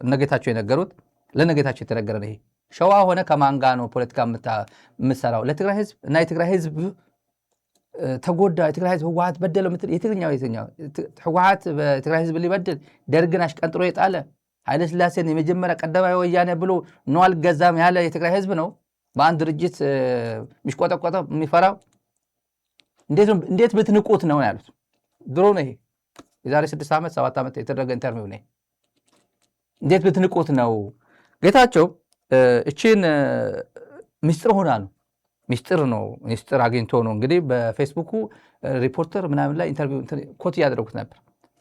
እነጌታቸው የነገሩት ለነጌታቸው የተነገረ ነው። ይሄ ሸዋ ሆነ ከማንጋ ነው ፖለቲካ የምትሰራው ለትግራይ ህዝብ እና የትግራይ ህዝብ ተጎዳ፣ የትግራይ ህዝብ ህወሓት በደለው ምትል የትኛው ህወሓት በትግራይ ህዝብ ሊበድል ደርግን አሽቀንጥሮ የጣለ ኃይለ ሥላሴን የመጀመሪያ ቀዳማዊ ወያኔ ብሎ ነው አልገዛም ያለ የትግራይ ህዝብ ነው በአንድ ድርጅት የሚሽቆጠቆጠው የሚፈራው። እንዴት ብትንቁት ነው ያሉት። ድሮ ነው ይሄ የዛሬ 6 ዓመት 7 ዓመት የተደረገ ኢንተርቪው ነው። እንዴት ብትንቁት ነው? ጌታቸው እቺን ሚስጥር ሆና ነው ሚስጥር ነው ሚስጥር አግኝቶ ነው እንግዲህ በፌስቡኩ ሪፖርተር ምናምን ላይ ኢንተርቪው ኮት ያደረጉት ነበር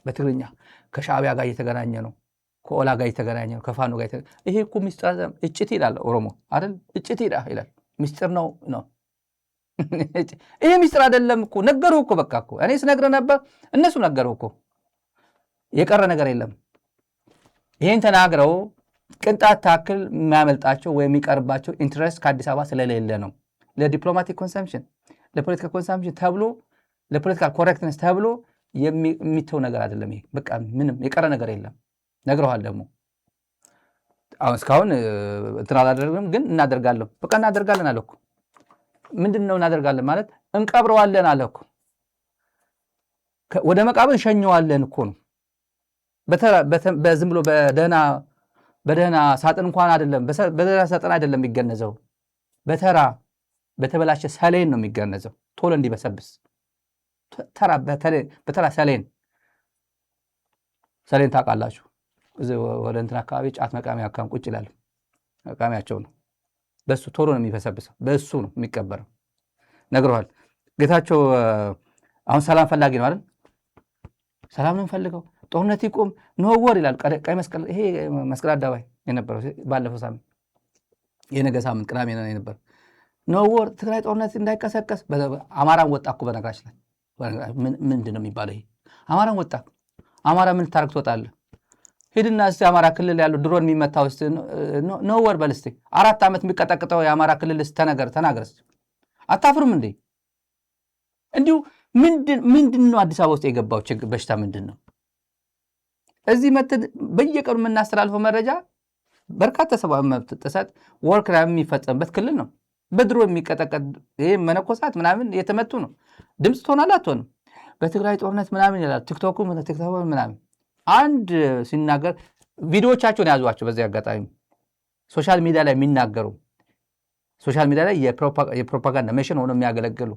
በትግርኛ ከሻዕቢያ ጋር እየተገናኘ ነው ከኦላ ጋር እየተገናኘ ነው ከፋኖ ጋር ይሄ እኮ ሚስጥር እጭት ይላል ኦሮሞ አይደል እጭት ይላል ሚስጥር ነው ይሄ ሚስጥር አይደለም እኮ ነገሩ እኮ በቃ እኮ እኔ ስነግረ ነበር እነሱ ነገሩ እኮ የቀረ ነገር የለም ይሄን ተናግረው ቅንጣት ታክል የሚያመልጣቸው ወይ የሚቀርባቸው ኢንትረስት ከአዲስ አበባ ስለሌለ ነው ለዲፕሎማቲክ ኮንሰምፕሽን ለፖለቲካል ኮንሰምፕሽን ተብሎ ለፖለቲካል ኮሬክትነስ ተብሎ የሚተው ነገር አይደለም ይሄ በቃ ምንም የቀረ ነገር የለም ነግረዋል ደግሞ አሁን እስካሁን እንትን አላደረግንም ግን እናደርጋለን በቃ እናደርጋለን አለኩ ምንድነው እናደርጋለን ማለት እንቀብረዋለን አለኩ ወደ መቃብር እንሸኘዋለን እኮ ነው በዝም ብሎ በደህና ሳጥን እንኳን አይደለም በደህና ሳጥን አይደለም የሚገነዘው በተበላሸ ሰሌን ነው የሚገነዘው ቶሎ እንዲበሰብስ በተራ ሰሌን ታውቃላችሁ እዚህ ወደ እንትን አካባቢ ጫት መቃሚያ አካባቢ ቁጭ ይላል መቃሚያቸው ነው በሱ ቶሎ ነው የሚበሰብሰው በሱ ነው የሚቀበረው ነግረዋል ጌታቸው አሁን ሰላም ፈላጊ ነው አይደል ሰላም ነው ፈልገው ጦርነት ይቆም ኖወር ይላል ቀይ መስቀል ይሄ መስቀል አደባባይ የነበረው ባለፈው ሳምንት የነገ ሳምንት ቅዳሜ ነው የነበረው ኖወር ትግራይ ጦርነት እንዳይቀሰቀስ አማራን ወጣኩ በነገራችን ላይ ምንድነው የሚባለው ይሄ አማራን ወጣ አማራ ምን ታርክ ትወጣለህ ሄድና እስቲ አማራ ክልል ያለው ድሮን የሚመታው እስቲ ኖወር በልስቲ 4 ዓመት የሚቀጠቅጠው የአማራ ክልል ተናገርስ አታፍሩም እንዴ እንዲሁ ምንድነው አዲስ አበባ ውስጥ የገባው ችግር በሽታ ምንድነው እዚህ መተን በየቀኑ የምናስተላልፈው መረጃ በርካታ ሰብአዊ መብት ጥሰት ወር ክራይም የሚፈጸምበት ክልል ነው በድሮ የሚቀጠቀጥ ይሄ መነኮሳት ምናምን የተመቱ ነው ድምጽ ትሆናላችሁ በትግራይ ጦርነት ምናምን ይላል ቲክቶክ ምናምን አንድ ሲናገር ቪዲዮዎቻቸውን ያዟቸው በዚህ አጋጣሚ ሶሻል ሚዲያ ላይ የሚናገሩ ሶሻል ሚዲያ ላይ የፕሮፓጋንዳ መሽን ሆኖ የሚያገለግሉ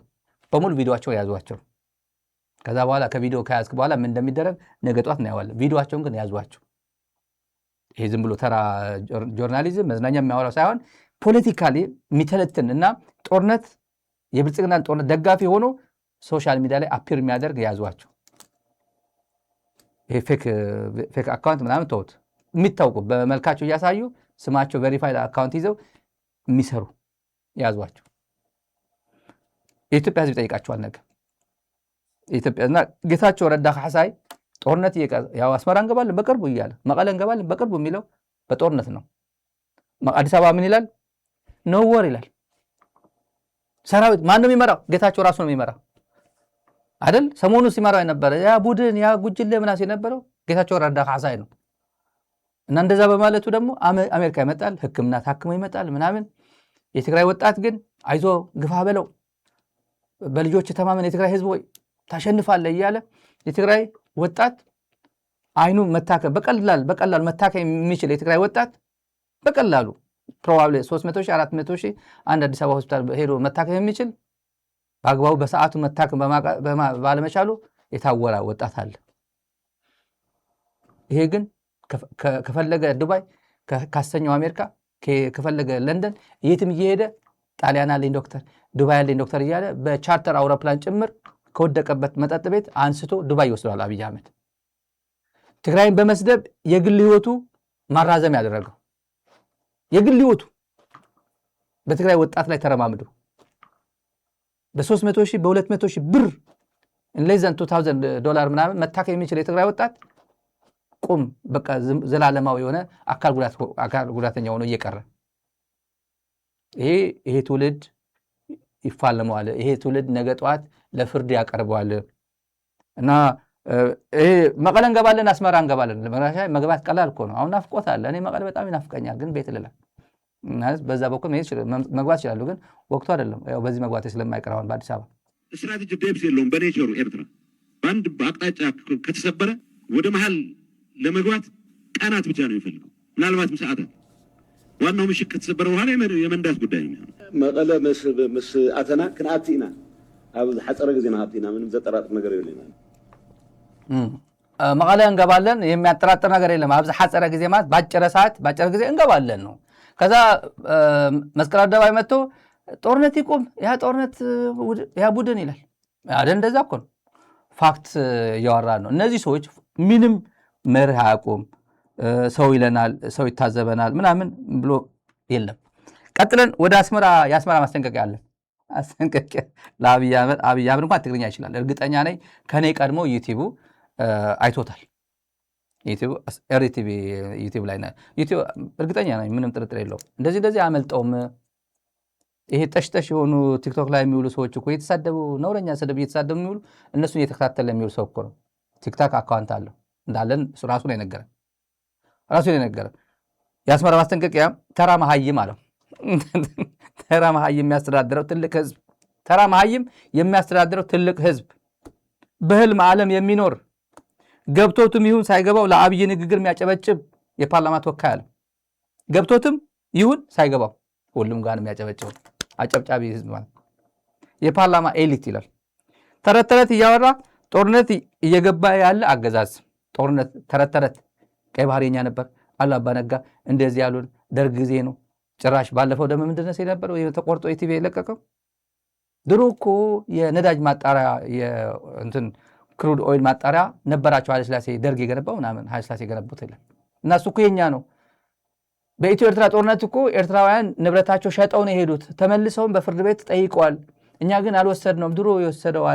በሙሉ ቪዲዮአቸው ያዟቸው ከዛ በኋላ ከቪዲዮ ከያዝክ በኋላ ምን እንደሚደረግ ነገ ጧት ነው ያዋለ ቪዲዮአቸውን ግን ያዟቸው ይሄ ዝም ብሎ ተራ ጆርናሊዝም መዝናኛ የሚያወራው ሳይሆን ፖለቲካሊ የሚተለትን እና ጦርነት የብልጽግና ጦርነት ደጋፊ ሆኖ ሶሻል ሚዲያ ላይ አፒር የሚያደርግ ያዟቸው ይሄ ፌክ አካውንት ምናምን ተውት የሚታወቁ በመልካቸው እያሳዩ ስማቸው ቬሪፋይድ አካውንት ይዘው የሚሰሩ ያዟቸው የኢትዮጵያ ሕዝብ ይጠይቃቸዋል ነገ ኢትዮጵያና ጌታቸው ረዳ ካሳይ ጦርነት ያው አስመራ እንገባለን በቅርቡ ይያለ መቀለ እንገባለን በቅርቡ የሚለው በጦርነት ነው አዲስ አበባ ምን ይላል ኖወር ይላል ሰራዊት ማን ነው የሚመራው ጌታቸው ራሱ ነው የሚመራው አይደል ሰሞኑ ሲመራው የነበረ ያ ቡድን ያ ጉጅሌ ምናስ የነበረው ጌታቸው ረዳ ካሳይ ነው እና እንደዛ በማለቱ ደግሞ አሜሪካ ይመጣል ህክምና ታክሞ ይመጣል ምናምን የትግራይ ወጣት ግን አይዞ ግፋ በለው በልጆች ተማመን የትግራይ ህዝብ ወይ ታሸንፋለህ እያለ የትግራይ ወጣት አይኑ መታከም በቀላል መታከም የሚችል የትግራይ ወጣት በቀላሉ ፕሮባብሊ 300,000 400,000 አንድ አዲስ አበባ ሆስፒታል ሄዶ መታከም የሚችል በአግባቡ በሰዓቱ መታከም ባለመቻሉ የታወራ ወጣት አለ ይሄ ግን ከፈለገ ዱባይ ካሰኘው አሜሪካ ከፈለገ ለንደን የትም እየሄደ ጣሊያን አለኝ ዶክተር ዱባይ አለኝ ዶክተር እያለ በቻርተር አውሮፕላን ጭምር ከወደቀበት መጠጥ ቤት አንስቶ ዱባይ ይወስዳል አብይ አህመድ ትግራይን በመስደብ የግል ህይወቱ ማራዘም ያደረገው የግል ህይወቱ በትግራይ ወጣት ላይ ተረማምዶ በ300,000 በ200,000 ብር ለዘን $2,000 ምናምን መታከም የሚችል የትግራይ ወጣት ቁም በቃ ዘላለማዊ የሆነ አካል ጉዳተኛ ሆኖ እየቀረ ይሄ ትውልድ ይፋለመዋል ይሄ ትውልድ ነገ ጧት ለፍርድ ያቀርበዋል እና ይሄ መቀለ እንገባለን አስመራ እንገባለን መግባት ቀላል እኮ ነው አሁን ናፍቆት አለ እኔ መቀለ በጣም ይናፍቀኛል ግን ቤት ልላ ማለት በዛ በኩል መግባት ይችላል ግን ወቅቱ አይደለም ያው በዚህ መግባት ስለማይቀር አሁን በአዲስ አበባ ስትራቴጂ ዴፕስ የለውም በኔቸሩ ኤርትራ በአንድ አቅጣጫ ከተሰበረ ወደ መሃል ለመግባት ቀናት ብቻ ነው የሚፈልገው ምናልባት ሰዓታት ዋናው ምሽት ከተሰበረ በኋላ የመንዳት ጉዳይ ነው መቀለ ምስ አተና ክንአቲና አብ ሐፀረ ጊዜና አቲና ምንም ዘጠራጥ ነገር የለኝም መቀለ እንገባለን የሚያጠራጥር ነገር የለም አብዛ ሐጸረ ጊዜ ማለት ባጭረ ሰዓት ባጭረ ጊዜ እንገባለን ነው ከዛ መስቀል አደባባይ መጥቶ ጦርነት ይቆም ያ ጦርነት ያ ቡድን ይላል አይደል እንደዛ እኮ ነው ፋክት ያወራ ነው እነዚህ ሰዎች ምንም መርህ አያቆም ሰው ይለናል ሰው ይታዘበናል ምናምን ብሎ የለም ቀጥለን ወደ አስመራ ያስመራ ማስጠንቀቂያ አለ አስጠንቀቂያ ለአብይ አህመድ እንኳን ትግርኛ ይችላል እርግጠኛ ነኝ ከኔ ቀድሞ ዩቲዩብ አይቶታል ዩቲዩብ ኤሪቲቪ ዩቲዩብ ላይ ነው ዩቲዩብ እርግጠኛ ነኝ ምንም ጥርጥር የለውም እንደዚህ አመልጠውም ይሄ ጠሽጠሽ የሆኑ ቲክቶክ ላይ የሚውሉ ሰዎች እኮ የተሳደቡ ነውረኛ ሰደብ እየተሳደቡ የሚውሉ እነሱን እየተከታተለ የሚውሉ ሰው እኮ ነው ቲክቶክ አካውንት አለው እንዳለን ራሱ ነው የነገረን የአስመራ ማስጠንቀቂያ ተራ መሃይም አለው ተራ መሃይም የሚያስተዳድረው ትልቅ ህዝብ ተራ መሃይም የሚያስተዳድረው ትልቅ ህዝብ በህልም ዓለም የሚኖር ገብቶትም ይሁን ሳይገባው ለአብይ ንግግር የሚያጨበጭብ የፓርላማ ተወካይ አለ ገብቶትም ይሁን ሳይገባው ሁሉም ጋር የሚያጨበጭብ አጨብጫቢ ህዝብ ማለት የፓርላማ ኤሊት ይላል ተረት እያወራ ጦርነት እየገባ ያለ አገዛዝ ጦርነት ተረት ቀይ ባህርኛ ነበር አላባ ነጋ እንደዚህ ያሉን ደርግ ጊዜ ነው ጭራሽ ባለፈው ደም ምንድነው ሲነበር ወይ ተቆርጦ ኢቲቪ የለቀቀው ድሮ እኮ የነዳጅ ማጣሪያ የእንትን ክሩድ ኦይል ማጣሪያ ነበራቸው ኃይለ ሥላሴ ደርግ የገነባው ምናምን ኃይለ ሥላሴ የገነቡት ይላል እና እሱ እኮ የኛ ነው በኢትዮ ኤርትራ ጦርነት እኮ ኤርትራውያን ንብረታቸው ሸጠው ነው የሄዱት ተመልሰውም በፍርድ ቤት ጠይቀዋል እኛ ግን አልወሰድነውም ድሮ የወሰደው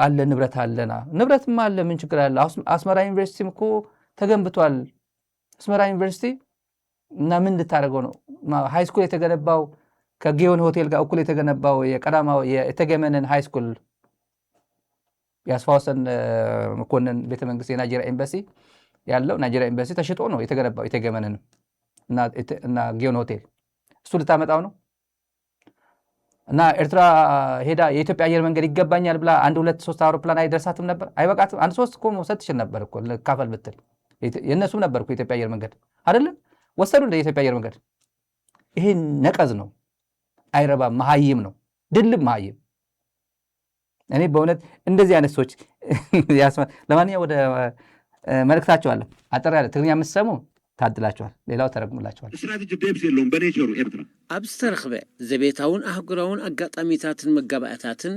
አለ ንብረት አለና ንብረትም አለ ምን ችግር አለ አስመራ ዩኒቨርሲቲም እኮ ተገንብቷል አስመራ ዩኒቨርሲቲ እና ምን ልታደርገው ነው ሃይ ስኩል የተገነባው ከጊዮን ሆቴል ጋር እኩል የተገነባው የቀዳማው የተገመነን ሃይ ስኩል ያስፋወሰን መኮንን ቤተ መንግስት የናይጄሪያ ኤምባሲ ያለው ናይጄሪያ ኤምባሲ ተሽጦ ነው የተገነባው የተገመነን እና ጊዮን ሆቴል እሱ ልታመጣው ነው እና ኤርትራ ሄዳ የኢትዮጵያ አየር መንገድ ይገባኛል ብላ 1 2 3 አውሮፕላን አይደርሳትም ነበር አይበቃትም 1 3 እኮ መውሰድ ትችል ነበር እኮ ለካፈል ብትል የነሱም ነበር እኮ የኢትዮጵያ አየር መንገድ አይደለም ወሰዱ እንደ የኢትዮጵያ አየር መንገድ ይሄ ነቀዝ ነው አይረባ መሃይም ነው ድልብ መሃይም እኔ በእውነት እንደዚህ አይነት ሰዎች ለማንኛውም ወደ መልእክታቸው አለ አጠር ያለ ትግርኛ የምትሰሙ ታድላችኋል ሌላው ተረጉምላችኋል ስትራቴጂ ቤብስ የለውም በኔቸሩ ኤርትራ አብስተርክበ ዘቤታውን አህጉራውን አጋጣሚታትን መጋባእታትን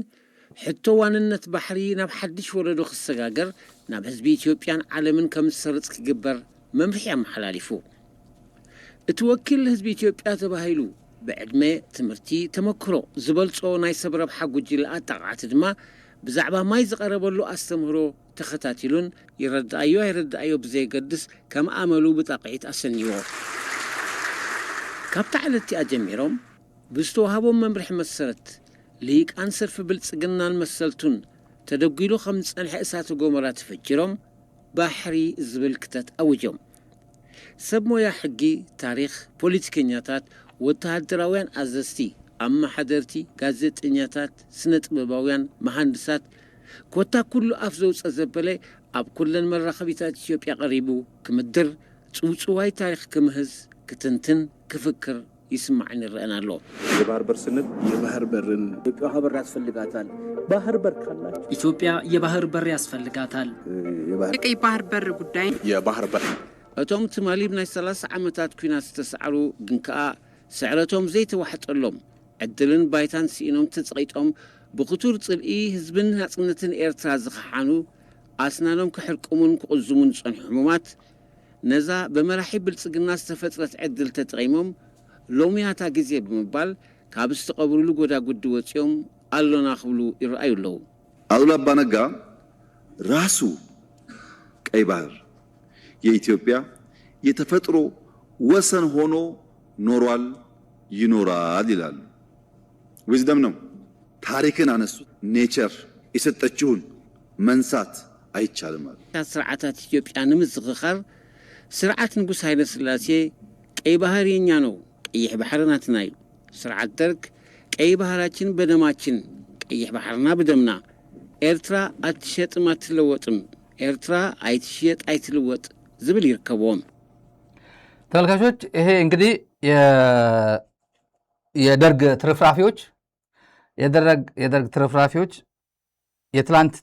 ሕቶ ዋንነት ባሕሪ ናብ ሓድሽ ወረዶ ክሰጋገር ናብ ህዝቢ ኢትዮጵያን ዓለምን ከም ዝሰርጽ ክግበር መምርሒ ኣመሓላሊፉ እቲ ወኪል ህዝቢ ኢትዮጵያ ተባሂሉ ብዕድመ ትምህርቲ ተመክሮ ዝበልጾ ናይ ሰብ ረብሓ ጉጅለ ኣጠቃዕቲ ድማ ብዛዕባ ማይ ዝቐረበሉ ኣስተምህሮ ተኸታቲሉን ይረዳእዮ ኣይረዳእዮ ብዘይገድስ ከም ኣመሉ ብጣቂዒት ኣሰኒዎ ካብቲ ዓለቲኣ ጀሚሮም ብዝተዋሃቦም መምርሒ መሰረት ልሂቃን ሰልፊ ብልጽግናን መሰልቱን ተደጊሉ ከም ዝጸንሐ እሳተ ጎመራ ተፈጅሮም ባሕሪ ዝብል ክተት ኣውጆም ሰብ ሞያ ሕጊ ታሪክ ፖለቲከኛታት ወተሃደራውያን ኣዘዝቲ ኣማሓደርቲ ጋዜጠኛታት ስነ ጥበባውያን መሃንድሳት ኮታ ኩሉ ኣፍ ዘውፀ ዘበለ ኣብ ኩለን መራኸቢታት ኢትዮጵያ ቀሪቡ ክምድር ጽውጽዋይ ታሪክ ክምህዝ ክትንትን ክፍክር ይስማዕን ይረአን ኣሎ የባህር በር ስንል የባህር በርን ኢትዮጵያ በር ያስፈልጋታል ባህር በር ካላችሁ ኢትዮጵያ የባህር በር ያስፈልጋታል የቀይ ባህር በር ጉዳይ የባህር በር እቶም ትማሊብ ናይ 30 ዓመታት ኩናት ዝተሰዓሩ ግን ከኣ ስዕረቶም ዘይተዋሕጠሎም ዕድልን ባይታን ሲኢኖም ተጸቂጦም ብኽቱር ጽልኢ ህዝብን ናጽነትን ኤርትራ ዝኸሓኑ ኣስናኖም ክሕርቅሙን ክቕዝሙን ዝጸንሑ ሕሙማት ነዛ በመራሒ ብልጽግና ዝተፈጥረት ዕድል ተጠቒሞም ሎሚያታ ጊዜ ብምባል ካብ ዝተቐብሩሉ ጎዳጉዲ ወፂኦም ኣሎና ክብሉ ይረአዩ ኣለዉ አሉላ አባ ነጋ ራሱ ቀይ ባህር የኢትዮጵያ የተፈጥሮ ወሰን ሆኖ ኖሯል ይኖራል ይላሉ ዊዝደም ነው ታሪክን አነሱት ኔቸር የሰጠችውን መንሳት አይቻልም ማለት ስርዓታት ኢትዮጵያ ንምዝኽኻር ስርዓት ንጉስ ኃይለ ሥላሴ ቀይ ባህር የኛ ነው ቀይሕ ባህርናትና እዩ ስርዓት ደርግ ቀይ ባህራችን በደማችን ቀይሕ ባህርና በደምና ኤርትራ አትሸጥም አትለወጥም ኤርትራ አይትሸጥ አይትለወጥ ዝብል ይርከቦም ተመልካቾች ይሄ እንግዲህ የደርግ ትርፍራፊዎች የትላንት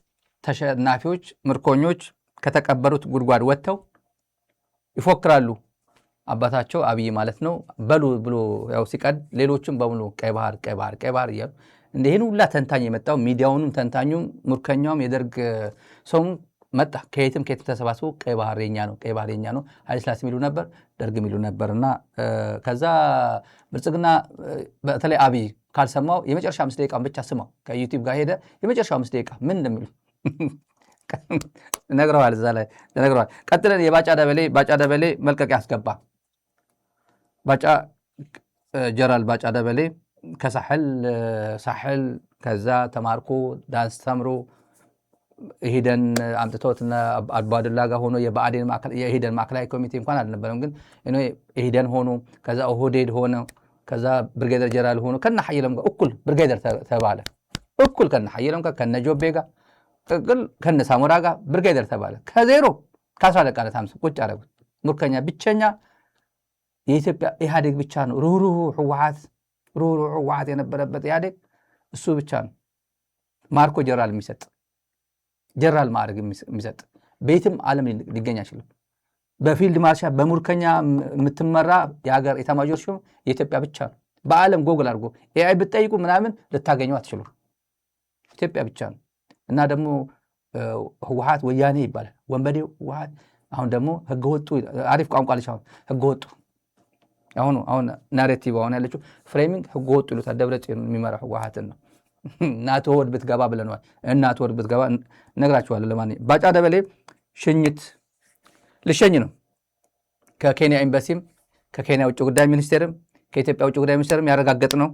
ተሸናፊዎች ምርኮኞች ከተቀበሩት ጉድጓድ ወጥተው ይፎክራሉ። አባታቸው አብይ ማለት ነው በሉ ብሎ ያው ሲቀድ ሌሎችም በሙሉ ቀይ ባህር ቀይ ባህር ቀይ ባህር እያሉ ይህን ሁላ ተንታኝ የመጣው ሚዲያውንም ተንታኙም ምርኮኛውም የደርግ ሰውም መጣ። ከየትም ተሰባስቦ ቀይ ባህር የኛ ነው ቀይ ባህር የኛ ነው ኃይለ ሥላሴ የሚሉ ነበር፣ ደርግ የሚሉ ነበርና ከዛ ብልጽግና በተለይ አብይ ካልሰማው የመጨረሻ 5 ደቂቃ ብቻ ስማው ከዩቲዩብ ጋር ሄደ የመጨረሻ 5 ደቂቃ ምን እንደሚሉ ነግረዋል። እዛ ላይ ነግረዋል። ቀጥለን የባጫ ደበሌ መልቀቂያ አስገባ። ባጫ ጀነራል ባጫ ደበሌ ከሳሕል ከዛ ተማርኮ ዳንስ ተምሮ ኢሂደን አምጥቶት አባዱላ ጋር ሆኖ የኢሂደን ማዕከላዊ ኮሚቴ እንኳን አልነበረም፣ ግን ኢሂደን ሆኖ ከዛ ኦህዴድ ሆነ ከዛ ብርጌደር ጀነራል ሆኖ ከነ ሐየሎም ጋር እኩል ብርጌደር ተባለ። እኩል ከነ ሐየሎም ጋር ከነ ጆቤ ጋር እኩል ከነ ሳሞራ ጋር ብርጌደር ተባለ። ከዜሮ ከ10 ዓመት ቁጭ አደረጉት። ምርኮኛ ብቸኛ የኢትዮጵያ ኢህአዴግ ብቻ ነው ሩህሩህ ህወሓት የነበረበት ኢህአዴግ እሱ ብቻ ነው ማርኮ ጀነራል የሚሰጥ ጀነራል ማዕረግ የሚሰጥ በየትም ዓለም ሊገኝ አይችልም። በፊልድ ማርሻል በምርኮኛ የምትመራ የሀገር ኤታማዦር ሹም የኢትዮጵያ ብቻ ነው። በዓለም ጎግል አድርጎ ኤአይ ብትጠይቁ ምናምን ልታገኙ አትችሉም። ኢትዮጵያ ብቻ ነው። እና ደግሞ ህወሓት ወያኔ ይባላል፣ ወንበዴው ህወሓት። አሁን ደግሞ ህገወጡ አሪፍ ቋንቋ ልጅ አሁን ህገወጡ አሁን ናሬቲቭ አሁን ያለችው ፍሬሚንግ ህገወጡ ይሉታል። ደብረጽዮን የሚመራ ህወሓትን ነው። እናት ወድ ብትገባ ብለናል። እናት ወድ ብትገባ ነግራችኋለሁ። ለማንኛውም ባጫ ደበሌ ሽኝት ልሸኝ ነው። ከኬንያ ኤምባሲም ከኬንያ ውጭ ጉዳይ ሚኒስቴርም ከኢትዮጵያ ውጭ ጉዳይ ሚኒስቴርም ያረጋገጥ ነው።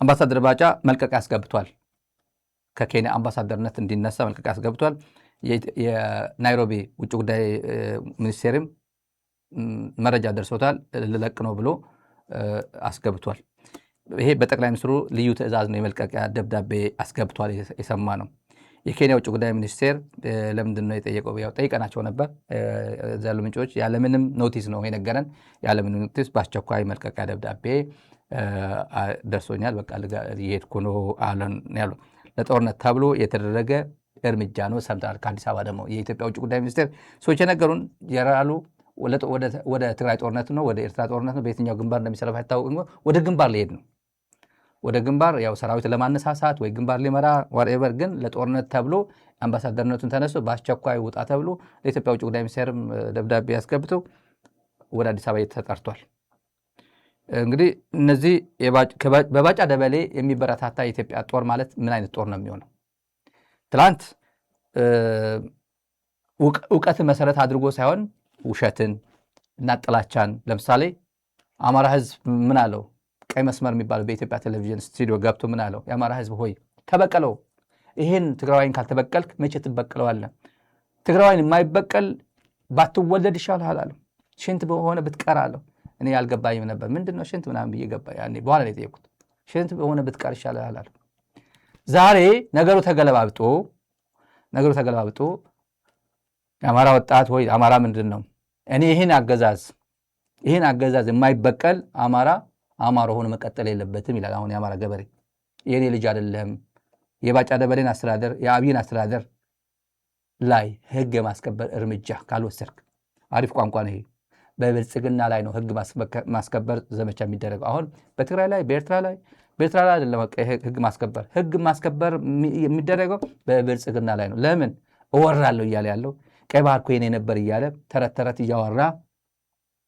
አምባሳደር ባጫ መልቀቂያ አስገብቷል። ከኬንያ አምባሳደርነት እንዲነሳ መልቀቂያ አስገብቷል። የናይሮቢ ውጭ ጉዳይ ሚኒስቴርም መረጃ ደርሶታል፣ ልለቅ ነው ብሎ አስገብቷል። ይሄ በጠቅላይ ሚኒስትሩ ልዩ ትዕዛዝ ነው የመልቀቂያ ደብዳቤ አስገብቷል የሰማ ነው። የኬንያ ውጭ ጉዳይ ሚኒስቴር ለምንድን ነው የጠየቀው? ያው ጠይቀናቸው ነበር ያሉ ምንጮች ያለምንም ኖቲስ ነው የነገረን። ያለምንም ኖቲስ በአስቸኳይ መልቀቂያ ደብዳቤ ደርሶኛል፣ በቃ እየሄድኩ ነው አለን ያሉ። ለጦርነት ተብሎ የተደረገ እርምጃ ነው ሰምተናል። ከአዲስ አበባ ደግሞ የኢትዮጵያ ውጭ ጉዳይ ሚኒስቴር ሰዎች የነገሩን ጀነራሉ ወደ ትግራይ ጦርነት ነው ወደ ኤርትራ ጦርነት ነው በየትኛው ግንባር እንደሚሰለፍ አይታወቅም። ወደ ግንባር ሊሄድ ነው። ወደ ግንባር ያው ሰራዊት ለማነሳሳት ወይ ግንባር ሊመራ ዋትኤቨር፣ ግን ለጦርነት ተብሎ አምባሳደርነቱን ተነስቶ በአስቸኳይ ውጣ ተብሎ ለኢትዮጵያ ውጭ ጉዳይ ሚኒስቴርም ደብዳቤ ያስገብተው ወደ አዲስ አበባ ተጠርቷል። እንግዲህ እነዚህ በባጫ ደበሌ የሚበረታታ የኢትዮጵያ ጦር ማለት ምን አይነት ጦር ነው የሚሆነው? ትላንት እውቀትን መሰረት አድርጎ ሳይሆን ውሸትን እና ጥላቻን። ለምሳሌ አማራ ህዝብ ምን አለው? ቀይ መስመር የሚባለው በኢትዮጵያ ቴሌቪዥን ስቱዲዮ ገብቶ ምን አለው? የአማራ ህዝብ ሆይ ተበቀለው፣ ይህን ትግራዋይን ካልተበቀልክ መቼ ትበቀለዋለህ? ትግራዋይን የማይበቀል ባትወለድ ይሻልሃል አለው። ሽንት በሆነ ብትቀር አለው። እኔ ያልገባኝም ነበር ምንድነው ሽንት ምናምን ብዬ ገባ። ያኔ በኋላ ላይ የጠየቁት ሽንት በሆነ ብትቀር ይሻልሃል አለው። ዛሬ ነገሩ ተገለባብጦ የአማራ ወጣት ሆይ አማራ ምንድን ነው? እኔ ይህን አገዛዝ የማይበቀል አማራ ሆኖ መቀጠል የለበትም ይላል። አሁን የአማራ ገበሬ የእኔ ልጅ አይደለም። የባጫ ደበሌን አስተዳደር የአብይን አስተዳደር ላይ ህግ የማስከበር እርምጃ ካልወሰድክ፣ አሪፍ ቋንቋ ነው ይሄ። በብልጽግና ላይ ነው ህግ ማስከበር ዘመቻ የሚደረገው። አሁን በትግራይ ላይ በኤርትራ ላይ አይደለም ህግ ማስከበር የሚደረገው በብልጽግና ላይ ነው። ለምን እወራለሁ እያለ ያለው ቀይ ባህር እኮ የኔ ነበር እያለ ተረት እያወራ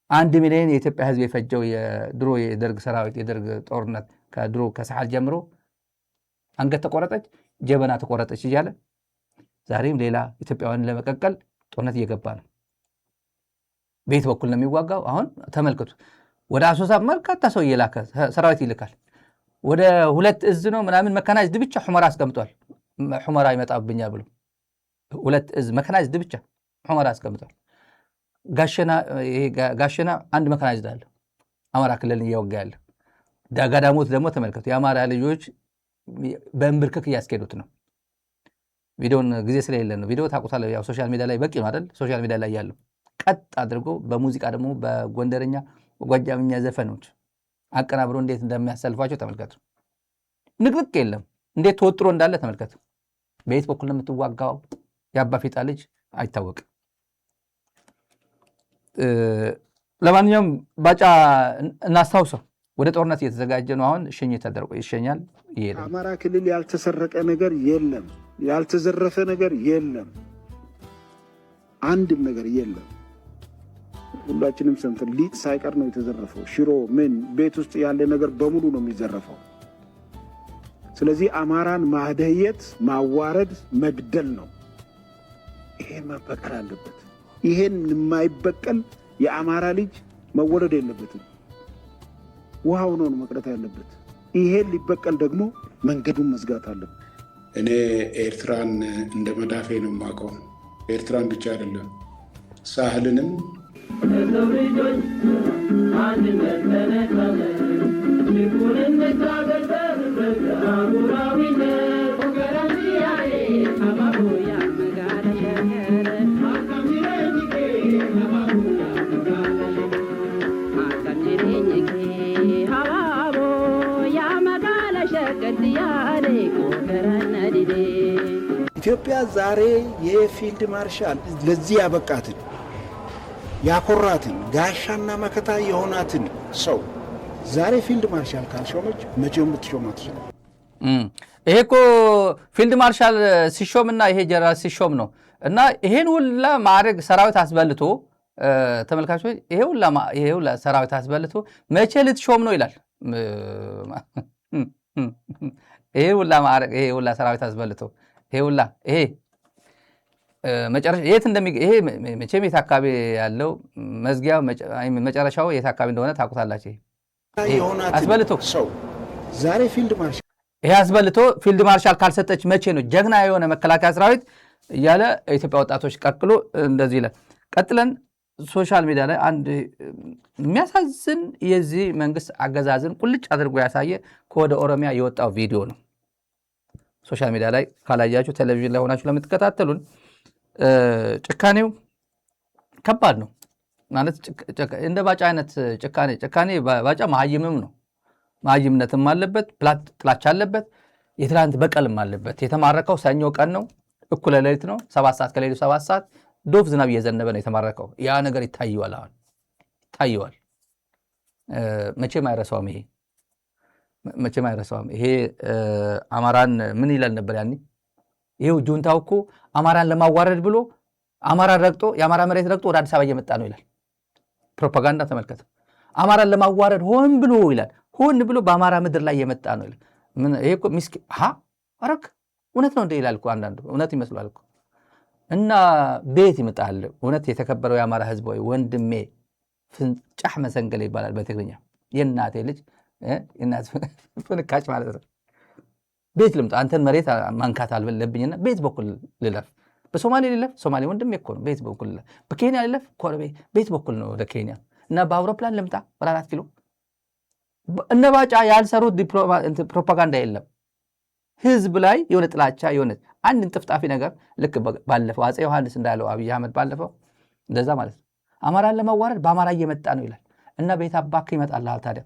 1 ሚሊዮን የኢትዮጵያ ህዝብ የፈጀው የድሮ የደርግ ሰራዊት የደርግ ጦርነት ከድሮ ከሰዓል ጀምሮ አንገት ተቆረጠች፣ ጀበና ተቆረጠች እያለ ዛሬም ሌላ ኢትዮጵያውያን ለመቀቀል ጦርነት እየገባ ነው። ቤት በኩል ነው የሚዋጋው። አሁን ተመልከቱ፣ ወደ አሶሳ በርካታ ሰው እየላከ ሰራዊት ይልካል። ወደ 2 እዝ ነው ምናምን መካናይዝድ ብቻ ሑመራ አስቀምጧል። ሑመራ ይመጣብኛል ብሎ 2 እዝ መካናይዝድ ብቻ ሑመራ አስቀምጧል። ጋሸና 1 መካናይዝድ አለ አማራ ክልልን እየወጋ ያለ። ዳጋዳሞት ደግሞ ተመልከቱ፣ የአማራ ልጆች በእንብርክክ እያስኬዱት ነው። ቪዲዮን ጊዜ ስለሌለ ነው። ቪዲዮ ታውቁታላችሁ፣ ያው ሶሻል ሚዲያ ላይ በቂ ነው አይደል? ሶሻል ሚዲያ ላይ ያለው ቀጥ አድርጎ በሙዚቃ ደግሞ በጎንደርኛ በጎጃምኛ ዘፈኖች አቀናብሮ እንዴት እንደሚያሰልፏቸው ተመልከቱ። ንቅንቅ የለም፣ እንዴት ተወጥሮ እንዳለ ተመልከቱ። በየት በኩል ነው የምትዋጋው? የአባፊጣ ልጅ አይታወቅም። ለማንኛውም ባጫ እናስታውሰው፣ ወደ ጦርነት እየተዘጋጀ ነው። አሁን ሽኝት ተደርጎ ይሸኛል። ይሄዳል። አማራ ክልል ያልተሰረቀ ነገር የለም፣ ያልተዘረፈ ነገር የለም፣ አንድም ነገር የለም። ሁላችንም ሰምተን ሊጥ ሳይቀር ነው የተዘረፈው። ሽሮ ምን ቤት ውስጥ ያለ ነገር በሙሉ ነው የሚዘረፈው። ስለዚህ አማራን ማደየት፣ ማዋረድ፣ መግደል ነው። ይሄን መበቀል አለበት። ይሄን የማይበቀል የአማራ ልጅ መወለድ የለበትም። ውሃው ነው መቅረት ያለበት። ይሄን ሊበቀል ደግሞ መንገዱን መዝጋት አለበት። እኔ ኤርትራን እንደ መዳፌ ነው የማውቀው። ኤርትራን ብቻ አይደለም ሳህልንም የሰው ልጆች አንድነት ተነሳለን ልኩንን መታገዘንበት አጉራዊነት ኦገራንያዬ አባቦያ መጋለሸገረ አካሚረኝኬ አባቦያ መጋለሸገረ አካሚረኝኬ አባቦያ መጋለሸገረ ኦገራነዲዴ ኢትዮጵያ ዛሬ የፊልድ ማርሻል ለዚህ ያበቃትን ያኮራትን ጋሻና መከታ የሆናትን ሰው ዛሬ ፊልድ ማርሻል ካልሾመች መቼም ልትሾም አትችልም። ይሄ እኮ ፊልድ ማርሻል ሲሾምና ይሄ ጀነራል ሲሾም ነው። እና ይሄን ሁላ ማዕረግ ሰራዊት አስበልቶ ተመልካቾች፣ ይሄ ሁላ ሰራዊት አስበልቶ መቼ ልትሾም ነው ይላል። ይሄ ሁላ ማዕረግ፣ ይሄ ሁላ ሰራዊት አስበልቶ ይሄ መጨረሻ የት ይሄ መቼም የት አካባቢ ያለው መዝጊያው መጨረሻው የት አካባቢ እንደሆነ ታውቁታላችሁ። አስበልቶ ሰው ዛሬ ፊልድ ማርሻል ይሄ አስበልቶ ፊልድ ማርሻል ካልሰጠች መቼ ነው ጀግና የሆነ መከላከያ ሰራዊት እያለ የኢትዮጵያ ወጣቶች ቀቅሎ እንደዚህ ይላል። ቀጥለን ሶሻል ሚዲያ ላይ አንድ የሚያሳዝን የዚህ መንግስት አገዛዝን ቁልጭ አድርጎ ያሳየ ከወደ ኦሮሚያ የወጣው ቪዲዮ ነው። ሶሻል ሚዲያ ላይ ካላያችሁ ቴሌቪዥን ላይ ሆናችሁ ለምትከታተሉን ጭካኔው ከባድ ነው። ማለት እንደ ባጫ አይነት ጭካኔ ባጫ መሀይምም ነው። መሀይምነትም አለበት፣ ጥላቻ አለበት፣ የትላንት በቀልም አለበት። የተማረከው ሰኞ ቀን ነው፣ እኩለ ሌሊት ነው፣ 7 ሰዓት ከሌሊቱ 7 ሰዓት ዶፍ ዝናብ እየዘነበ ነው የተማረከው። ያ ነገር ይታየዋል፣ አሁን ይታየዋል። መቼም አይረሳውም። መቼም አይረሳውም። ይሄ አማራን ምን ይላል ነበር ያኔ? ይሄው ጁንታው እኮ አማራን ለማዋረድ ብሎ አማራን ረግጦ የአማራ መሬት ረግጦ ወደ አዲስ አበባ እየመጣ ነው ይላል። ፕሮፓጋንዳ ተመልከተ። አማራን ለማዋረድ ሆን ብሎ ይላል፣ ሆን ብሎ በአማራ ምድር ላይ እየመጣ ነው ይላል። ምን ይሄ እኮ ምስኪን አረክ እውነት ነው እንደ ይላል እኮ አንዳንዱ እውነት ይመስላል እኮ። እና ቤት ይመጣል እውነት። የተከበረው የአማራ ህዝብ ወይ ወንድሜ ፍንጫህ መሰንገለ ይባላል በትግርኛ። የእናቴ ልጅ የእናት ፍንካች ማለት ነው። ቤት ልምጣ፣ አንተን መሬት ማንካት አልበለብኝና ቤት በኩል ልለፍ። በሶማሌ ልለፍ፣ ሶማሌ ወንድሜ እኮ ነው። ቤት በኩል ልለፍ። በኬንያ ልለፍ፣ ቤት በኩል ነው ወደ ኬንያ። እና በአውሮፕላን ልምጣ ወደ 4 ኪሎ። እነ ባጫ ያልሰሩት ፕሮፓጋንዳ የለም። ህዝብ ላይ የሆነ ጥላቻ የሆነ አንድ እንጥፍጣፊ ነገር ልክ ባለፈው አፄ ዮሐንስ እንዳለው አብይ አህመድ ባለፈው እንደዛ ማለት ነው። አማራን ለማዋረድ በአማራ እየመጣ ነው ይላል። እና ቤት አባክ ይመጣልሃል። ታዲያ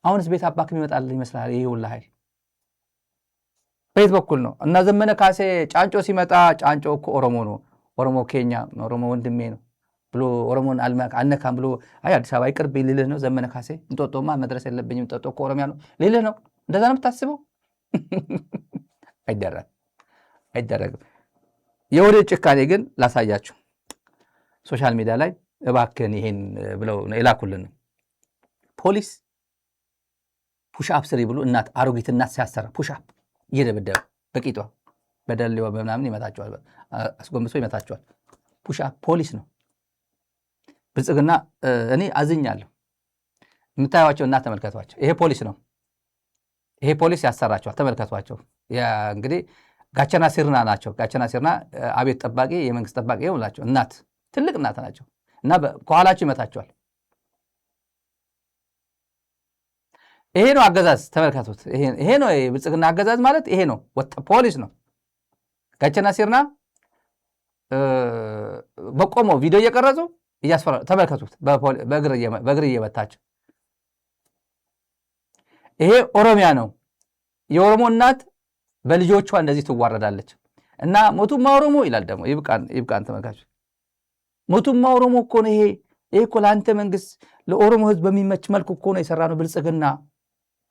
አሁንስ ቤት አባክ ይመጣል ይመስላል። ይሄ ሁላ ኃይል ቤት በኩል ነው። እና ዘመነ ካሴ ጫንጮ ሲመጣ ጫንጮ እኮ ኦሮሞ ነው፣ ኦሮሞ ኬኛ ኦሮሞ ወንድሜ ነው ብሎ ኦሮሞን አልነካም ብሎ አይ አዲስ አበባ ይቅርብ ሊልህ ነው ዘመነ ካሴ። እንጦጦማ መድረስ የለብኝም እንጦጦ እኮ ኦሮሚያ ነው ሊልህ ነው። እንደዛ ነው የምታስበው? አይደረግም። የወደ ጭካኔ ግን ላሳያችሁ። ሶሻል ሚዲያ ላይ እባክህን ይሄን ብለው የላኩልን ፖሊስ ፑሽአፕ ስሪ ብሎ እናት አሮጊት እናት ሲያሰራ ፑሽአፕ እየደበደበ በቂጧ በደልዋ በምናምን ይመታቸዋል፣ አስጎንብሶ ይመታቸዋል። ፑሽአፕ ፖሊስ ነው። ብልጽግና እኔ አዝኛለሁ። የምታዩዋቸው እናት ተመልከቷቸው። ይሄ ፖሊስ ነው። ይሄ ፖሊስ ያሰራቸዋል። ተመልከቷቸው። እንግዲህ ጋቸና ሲርና ናቸው። ጋቸና ሲርና አቤት ጠባቂ፣ የመንግስት ጠባቂ ይሆንላቸው። እናት ትልቅ እናት ናቸው እና ከኋላቸው ይመታቸዋል። ይሄ ነው አገዛዝ። ተመልከቱት። ይሄ ነው የብልጽግና አገዛዝ ማለት ይሄ ነው። ፖሊስ ነው። ጋቸና ሲርና በቆመው ቪዲዮ እየቀረጹ እያስፈራ ተመልከቱት። በእግር እየመታቸው። ይሄ ኦሮሚያ ነው። የኦሮሞ እናት በልጆቿ እንደዚህ ትዋረዳለች። እና ሞቱማ ኦሮሞ ይላል ደግሞ ይብቃን ተመልካች። ሞቱማ ኦሮሞ እኮ ነው ይሄ እኮ ለአንተ መንግስት ለኦሮሞ ህዝብ በሚመች መልኩ እኮ ነው የሰራ ነው ብልጽግና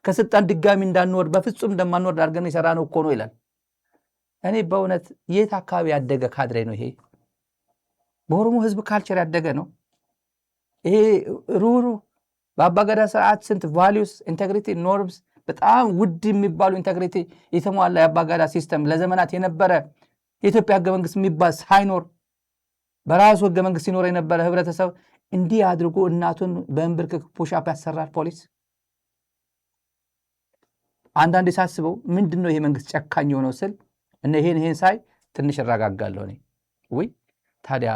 ከስልጣን ድጋሚ እንዳንወርድ በፍጹም እንደማንወርድ አድርገን የሰራ ነው እኮ ነው ይላል። እኔ በእውነት የት አካባቢ ያደገ ካድሬ ነው ይሄ? በኦሮሞ ህዝብ ካልቸር ያደገ ነው ይሄ? ሩሩ በአባገዳ ስርዓት ስንት ቫሊዩስ፣ ኢንቴግሪቲ፣ ኖርምስ በጣም ውድ የሚባሉ ኢንቴግሪቲ የተሟላ የአባገዳ ሲስተም ለዘመናት የነበረ የኢትዮጵያ ህገ መንግስት የሚባል ሳይኖር በራሱ ህገ መንግስት ሲኖር የነበረ ህብረተሰብ እንዲህ አድርጎ እናቱን በእንብርክክ ፑሽአፕ ያሰራል ፖሊስ። አንዳንዴ ሳስበው ምንድነው ይሄ መንግስት ጨካኝ የሆነው ስል እና ይሄን ሳይ ትንሽ እረጋጋለሁ እኔ። ወይ ታዲያ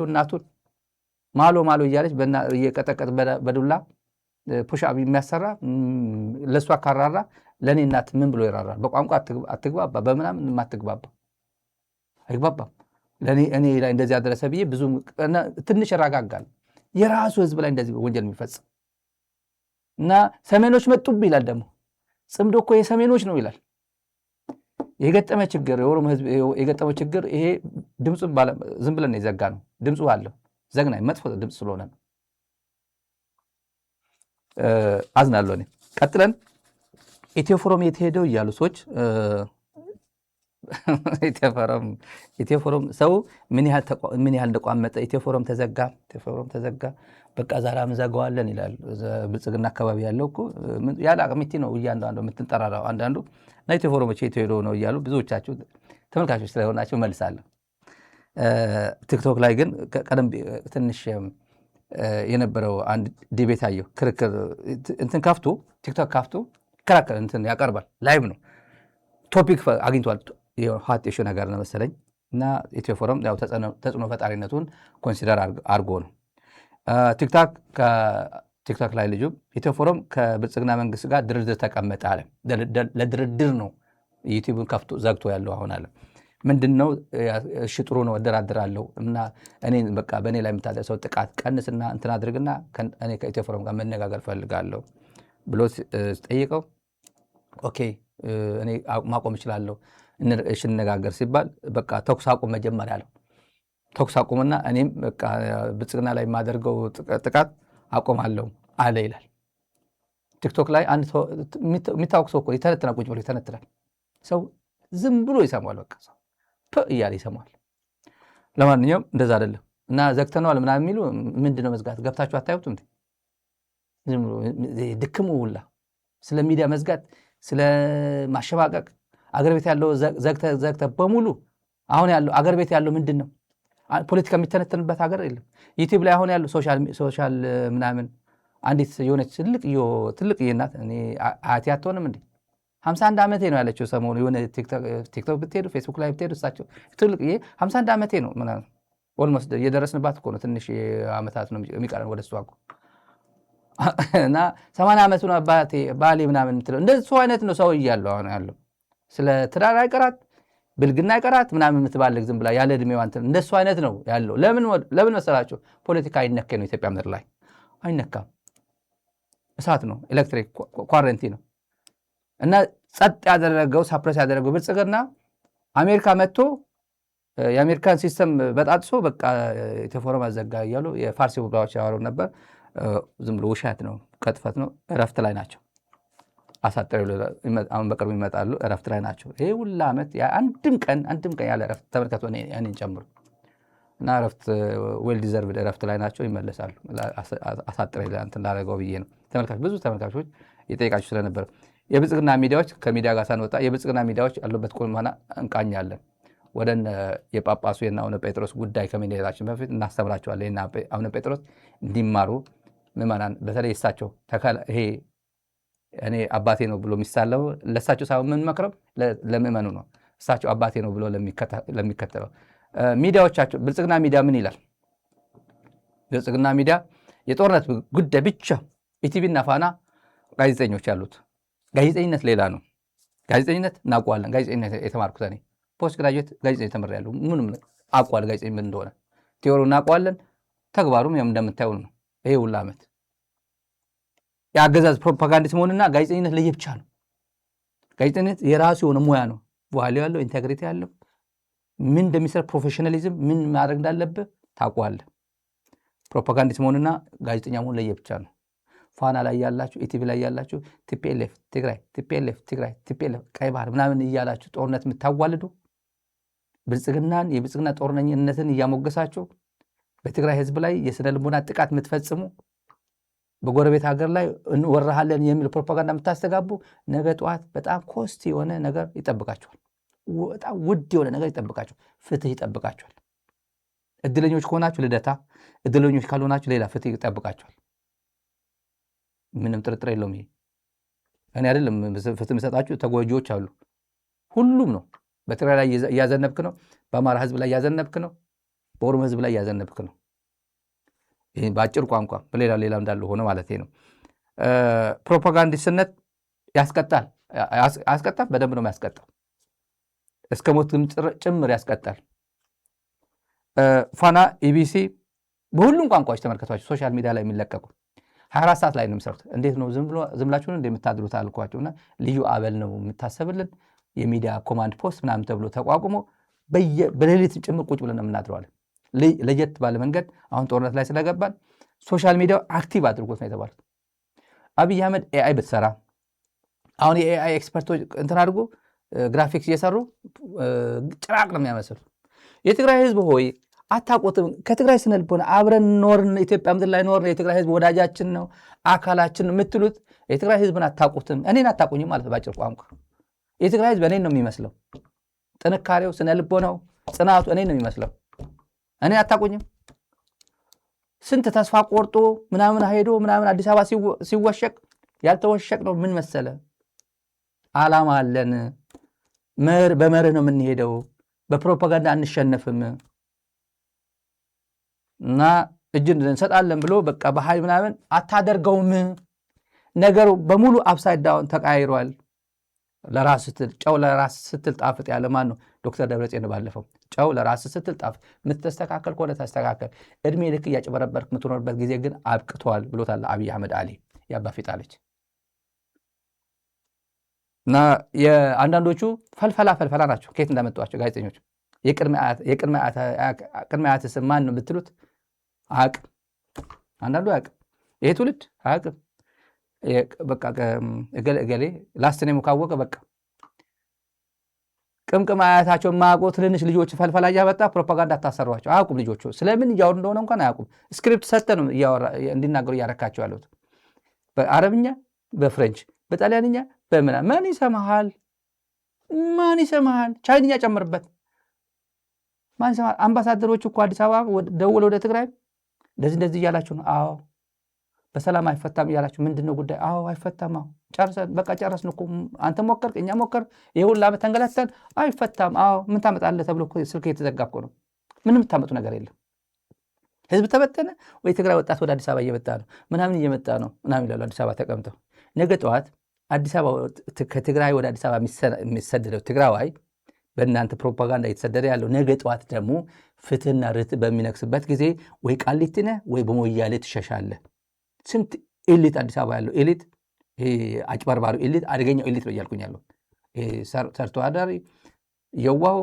እናቱን ማሎ እያለች እየቀጠቀጥ በዱላ ፑሽአፕ የሚያሰራ ለእሷ ካራራ ለእኔ እናት ምን ብሎ ይራራል? በቋንቋ አትግባባ፣ በምናምን የማትግባባ አይግባባም። እኔ ላይ እንደዚህ አደረሰ ብዬ ብዙ ትንሽ እረጋጋለሁ። የራሱ ህዝብ ላይ እንደዚህ ወንጀል የሚፈጽም እና ሰሜኖች መጡብህ ይላል ደግሞ ጽምዶ እኮ የሰሜኖች ነው ይላል። የገጠመ ችግር የኦሮሞ ህዝብ የገጠመው ችግር ይሄ ድምፁ ዝም ብለን የዘጋ ነው። ድምፁ አለው ዘግናኝ መጥፎ ድምፅ ስለሆነ ነው። አዝናለሁ እኔ። ቀጥለን ኢትዮ ፎረም የተሄደው እያሉ ሰዎች ኢትዮ ፎረም ሰው ምን ያህል እንደቋመጠ ኢትዮ ፎረም ተዘጋ በቃ ዛሬ እንዘጋዋለን ይላል። ብልጽግና አካባቢ ያለው እኮ ያለ አቅሚቲ ነው እያንዳንዱ የምትንጠራራው አንዳንዱ እና ኢትዮ ፎረሞች የተሄደው ነው እያሉ ብዙዎቻችሁ ተመልካቾች ስለሆናችሁ መልሳለሁ። ቲክቶክ ላይ ግን ቀደም ትንሽ የነበረው አንድ ዲቤት አየሁ። ክርክር እንትን ከፍቶ ቲክቶክ ከፍቶ ይከራከር እንትን ያቀርባል። ላይቭ ነው ቶፒክ አግኝቷል። ሀት ኢሹ ነገር ነው መሰለኝ እና ኢትዮ ፎረም ያው ተጽዕኖ ፈጣሪነቱን ኮንሲደር አድርጎ ነው ቲክቶክ ላይ ልጁ ኢትዮ ፎረም ከብልጽግና መንግስት ጋር ድርድር ተቀመጠ አለ። ለድርድር ነው ዩቲዩብን ከፍቶ ዘግቶ ያለው አሁን አለ። ምንድነው? እሺ ጥሩ ነው እደራደራለሁ እና እኔ በቃ በእኔ ላይ የምታደርሰው ጥቃት ቀንስና እንትን አድርግና እኔ ከኢትዮ ፎረም ጋር መነጋገር ፈልጋለሁ ብሎ ጠይቀው ኦኬ እኔ ማቆም እችላለሁ እሺ እንነጋገር ሲባል በቃ ተኩስ አቁም መጀመሪያ አለው። ተኩስ አቁምና እኔም በቃ ብልጽግና ላይ የማደርገው ጥቃት አቆማለሁ አለ ይላል። ቲክቶክ ላይ አንድ የሚታወቅ ሰው እኮ ይተነትናል፣ ቁጭ ብሎ ይተነትናል። ሰው ዝም ብሎ ይሰማል፣ በቃ ሰው እያለ ይሰማል። ለማንኛውም እንደዛ አይደለም እና ዘግተነዋል ምናምን የሚሉ ምንድነው መዝጋት? ገብታችሁ አታዩት እንዴ? ዝም ብሎ ድክሙ ሁላ ስለ ሚዲያ መዝጋት፣ ስለ ማሸማቀቅ አገር ቤት ያለው ዘግተ በሙሉ አሁን ያለው አገር ቤት ያለው ምንድን ነው? ፖለቲካ የሚተነተንበት ሀገር የለም። ዩቲዩብ ላይ አሁን ያለው ሶሻል ምናምን አንዲት የሆነች ትልቅ እናት እኔ አያቴ አትሆንም እንዴ 51 ዓመቴ ነው ያለችው ሰሞኑ የሆነ ቲክቶክ ብትሄዱ ፌስቡክ ላይ ብትሄዱ እሳቸው ትልቅ 51 ዓመቴ ነው ምናምን ኦልሞስት እየደረስንባት እኮ ነው። ትንሽ ዓመታት ነው የሚቀረን ወደ እሷ እኮ እና 80 ዓመቱ ነው ባሌ ምናምን የምትለው እንደሱ አይነት ነው ሰው እያለው አሁን ያለው ስለ ትዳር አይቀራት ብልግና አይቀራት ምናምን የምትባልግ ዝም ብላ ያለ ዕድሜዋ እንትን እንደሱ አይነት ነው ያለው። ለምን መሰላችሁ? ፖለቲካ አይነካ ነው ኢትዮጵያ ምድር ላይ አይነካም። እሳት ነው፣ ኤሌክትሪክ ኳረንቲ ነው። እና ጸጥ ያደረገው ሳፕረስ ያደረገው ብልጽግና አሜሪካ መጥቶ የአሜሪካን ሲስተም በጣጥሶ በቃ ኢትዮ ፎረም አዘጋ እያሉ የፋርሲ ቡድኖች ያወሩ ነበር። ዝም ብሎ ውሸት ነው፣ ቅጥፈት ነው። እረፍት ላይ ናቸው። አሳጠሩ አሁን በቅርቡ ይመጣሉ። እረፍት ላይ ናቸው። ይሄ ሁላ ዓመት አንድም ቀን ያለ እረፍት ተመልከቱ፣ እኔን ጨምሮ እና እረፍት ዌል ዲዘርቭድ እረፍት ላይ ናቸው። ይመለሳሉ። አሳጥረ እንትን ላደረገው ብዬ ነው። ብዙ ተመልካቾች የጠየቃችሁ ስለነበር የብልጽግና ሚዲያዎች ከሚዲያ ጋር ሳንወጣ የብልጽግና ሚዲያዎች ያሉበት ቁመና እንቃኛለን። ወደ የጳጳሱ የና አቡነ ጴጥሮስ ጉዳይ ከመሄዳችን በፊት እናስተምራቸዋለን። አቡነ ጴጥሮስ እንዲማሩ ምዕመናን በተለይ እሳቸው ይሄ እኔ አባቴ ነው ብሎ የሚሳለው ለእሳቸው ሳይሆን የምንመክረው ለምዕመኑ ነው። እሳቸው አባቴ ነው ብሎ ለሚከተለው ሚዲያዎቻቸው ብልጽግና ሚዲያ ምን ይላል? ብልጽግና ሚዲያ የጦርነት ጉዳይ ብቻ ኢቲቪ እና ፋና ጋዜጠኞች ያሉት። ጋዜጠኝነት ሌላ ነው። ጋዜጠኝነት እናውቀዋለን። ጋዜጠኝነት የተማርኩት እኔ ፖስት ግራጁዌት ጋዜጠኝነት ተምሬያለሁ። ምንም አውቀዋለሁ ጋዜጠኝነት ምን እንደሆነ ቲዎሪውን እናውቀዋለን። ተግባሩም እንደምታየው ነው። ይሄ ሁሉ ዓመት የአገዛዝ ፕሮፓጋንዲስት መሆንና ጋዜጠኝነት ለየብቻ ነው። ጋዜጠኝነት የራሱ የሆነ ሙያ ነው። ቫልዩ ያለው ኢንቴግሪቲ ያለው ምን እንደሚሰራ ፕሮፌሽናሊዝም ምን ማድረግ እንዳለብህ ታውቀዋለህ። ፕሮፓጋንዲስት መሆንና ጋዜጠኛ መሆን ለየብቻ ነው። ፋና ላይ ያላችሁ ኢቲቪ ላይ ያላችሁ ቲፒኤልኤፍ ትግራይ ቲፒኤልኤፍ ትግራይ ቲፒኤልኤፍ ቀይ ባህር ምናምን እያላችሁ ጦርነት የምታዋልዱ ብልጽግናን የብልጽግና ጦርነኝነትን እያሞገሳችሁ በትግራይ ህዝብ ላይ የስነ ልቦና ጥቃት የምትፈጽሙ በጎረቤት ሀገር ላይ እንወራሃለን የሚል ፕሮፓጋንዳ የምታስተጋቡ ነገ ጠዋት በጣም ኮስት የሆነ ነገር ይጠብቃችኋል። በጣም ውድ የሆነ ነገር ይጠብቃችኋል። ፍትህ ይጠብቃችኋል። እድለኞች ከሆናችሁ ልደታ፣ እድለኞች ካልሆናችሁ ሌላ ፍትህ ይጠብቃችኋል። ምንም ጥርጥር የለውም። ይሄ እኔ አይደለም ፍትህ የምሰጣችሁ፣ ተጎጂዎች አሉ። ሁሉም ነው። በትግራይ ላይ እያዘነብክ ነው፣ በአማራ ህዝብ ላይ እያዘነብክ ነው፣ በኦሮሞ ህዝብ ላይ እያዘነብክ ነው። ይህ በአጭር ቋንቋ በሌላ እንዳለ ሆነ ማለት ነው። ፕሮፓጋንዲስትነት ያስቀጣል። በደንብ ነው ያስቀጣል። እስከ ሞት ጭምር ያስቀጣል። ፋና፣ ኢቢሲ በሁሉም ቋንቋዎች ተመልከቷቸው። ሶሻል ሚዲያ ላይ የሚለቀቁ 24 ሰዓት ላይ ነው የሚሰሩት። እንዴት ነው ዝም ብላችሁን እንደምታድሩት አልኳቸውና ልዩ አበል ነው የምታሰብልን የሚዲያ ኮማንድ ፖስት ምናምን ተብሎ ተቋቁሞ በሌሊት ጭምር ቁጭ ብለን የምናድረዋለን። ለየት ባለ መንገድ አሁን ጦርነት ላይ ስለገባን ሶሻል ሚዲያው አክቲቭ አድርጎት ነው የተባሉት። አብይ አህመድ ኤአይ ብትሰራ አሁን የኤአይ ኤክስፐርቶች እንትን አድርጎ ግራፊክስ እየሰሩ ጭራቅ ነው የሚያመስሉ። የትግራይ ህዝብ ሆይ አታውቁትም። ከትግራይ ስነ ልቦና አብረን ኖርን፣ ኢትዮጵያ ምድር ላይ ኖርን፣ የትግራይ ህዝብ ወዳጃችን ነው፣ አካላችን የምትሉት የትግራይ ህዝብን አታውቁትም። እኔን አታውቁኝም ማለት ባጭር ቋንቋ የትግራይ ህዝብ እኔን ነው የሚመስለው። ጥንካሬው፣ ስነ ልቦናው፣ ጽናቱ እኔን ነው የሚመስለው። እኔ አታውቁኝም። ስንት ተስፋ ቆርጦ ምናምን ሄዶ ምናምን አዲስ አበባ ሲወሸቅ ያልተወሸቅ ነው ምን መሰለ? ዓላማ አለን። በመርህ ነው የምንሄደው። በፕሮፓጋንዳ አንሸነፍም እና እጅን እንሰጣለን ብሎ በቃ በኃይል ምናምን አታደርገውም። ነገሩ በሙሉ አፕሳይድ ዳውን ተቃይሯል። ለራስ ስትል ጨው ለራስ ስትል ጣፍጥ ያለ ማን ነው? ዶክተር ደብረጽዮን ባለፈው ጨው ለራስ ስትል ጣፍጥ፣ የምትስተካከል ከሆነ ተስተካከል፣ እድሜ ልክ እያጭበረበርክ የምትኖርበት ጊዜ ግን አብቅቷል ብሎታል አብይ አህመድ አሊ ያባፊጣለች። እና የአንዳንዶቹ ፈልፈላ ናቸው። ከየት እንዳመጧቸው ጋዜጠኞች የቅድመ አያትስ ማን ነው ብትሉት አያውቅም። አንዳንዱ አያውቅም። ይሄ ትውልድ አያውቅም። በቃ እገሌ ላስትኔሙ ካወቀ በቃ ቅምቅም አያታቸው የማያውቁ ትንንሽ ልጆች ፈልፈላ እያመጣ ፕሮፓጋንዳ አታሰሯቸው። አያውቁም። ልጆቹ ስለምን እያወሩ እንደሆነ እንኳን አያውቁም። ስክሪፕት ሰጠ ነው እንዲናገሩ እያረካቸው ያሉት። በአረብኛ፣ በፍሬንች፣ በጣሊያንኛ በምና ማን ይሰማሃል? ቻይንኛ ጨምርበት። ማን ይሰማሃል? አምባሳደሮች እኮ አዲስ አበባ ደውለው ወደ ትግራይ እንደዚህ እያላችሁ ነው። አዎ በሰላም አይፈታም እያላችሁ ምንድን ነው ጉዳይ? አዎ አይፈታም። አዎ ጨረስን እኮ አንተ ሞከርክ፣ እኛ ሞከር፣ ይሁን ለዓመት ተንገላተን፣ አይፈታም። አዎ ምን ታመጣለህ ተብሎ ስልክ የተዘጋ እኮ ነው። ምንም የምታመጡ ነገር የለም። ህዝብ ተበተነ ወይ ትግራይ ወጣት ወደ አዲስ አበባ እየመጣ ነው ምናምን እየመጣ ነው ምናምን ይላሉ። አዲስ አበባ ተቀምጠው ነገ ጠዋት አዲስ አበባ ከትግራይ ወደ አዲስ አበባ የሚሰደደው ትግራዋይ በእናንተ ፕሮፓጋንዳ እየተሰደደ ያለው ነገ ጠዋት ደግሞ ፍትህና ርትዕ በሚነግስበት ጊዜ ወይ ቃሊቲ ነህ ወይ በሞያሌ ትሸሻለህ። ስንት ኤሊት አዲስ አበባ ያለው ኤሊት፣ አጭበርባሪ ኤሊት፣ አደገኛው ኤሊት ነው እያልኩኝ ያለው። ሰርቶ አዳሪ የዋሁ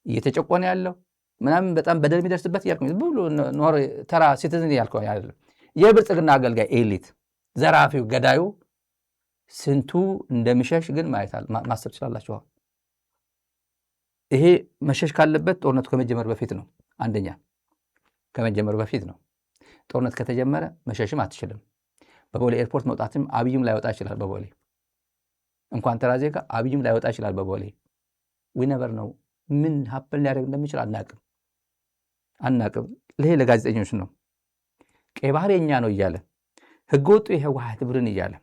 እየተጨቆነ ያለው ምናምን በጣም በደል የሚደርስበት እያልኩኝ ብሎ ኖር ተራ ሲቲዝን እያልኩ አይደለም። የብልጽግና አገልጋይ ኤሊት፣ ዘራፊው፣ ገዳዩ ስንቱ እንደሚሸሽ ግን ማሰብ ትችላላችሁ። ይሄ መሸሽ ካለበት ጦርነቱ ከመጀመር በፊት ነው። አንደኛ ከመጀመሩ በፊት ነው። ጦርነት ከተጀመረ መሸሽም አትችልም። በቦሌ ኤርፖርት መውጣትም አብይም ላይወጣ ይችላል። በቦሌ እንኳን ተራ ዜጋ አብይም ላይወጣ ይችላል። በቦሌ ዊነቨር ነው። ምን ሀፕል ሊያደርግ እንደሚችል አናቅም። ይሄ ለጋዜጠኞች ነው። ቀይ ባህር የኛ ነው እያለ ህገወጡ የህወሓት ብርን እያለ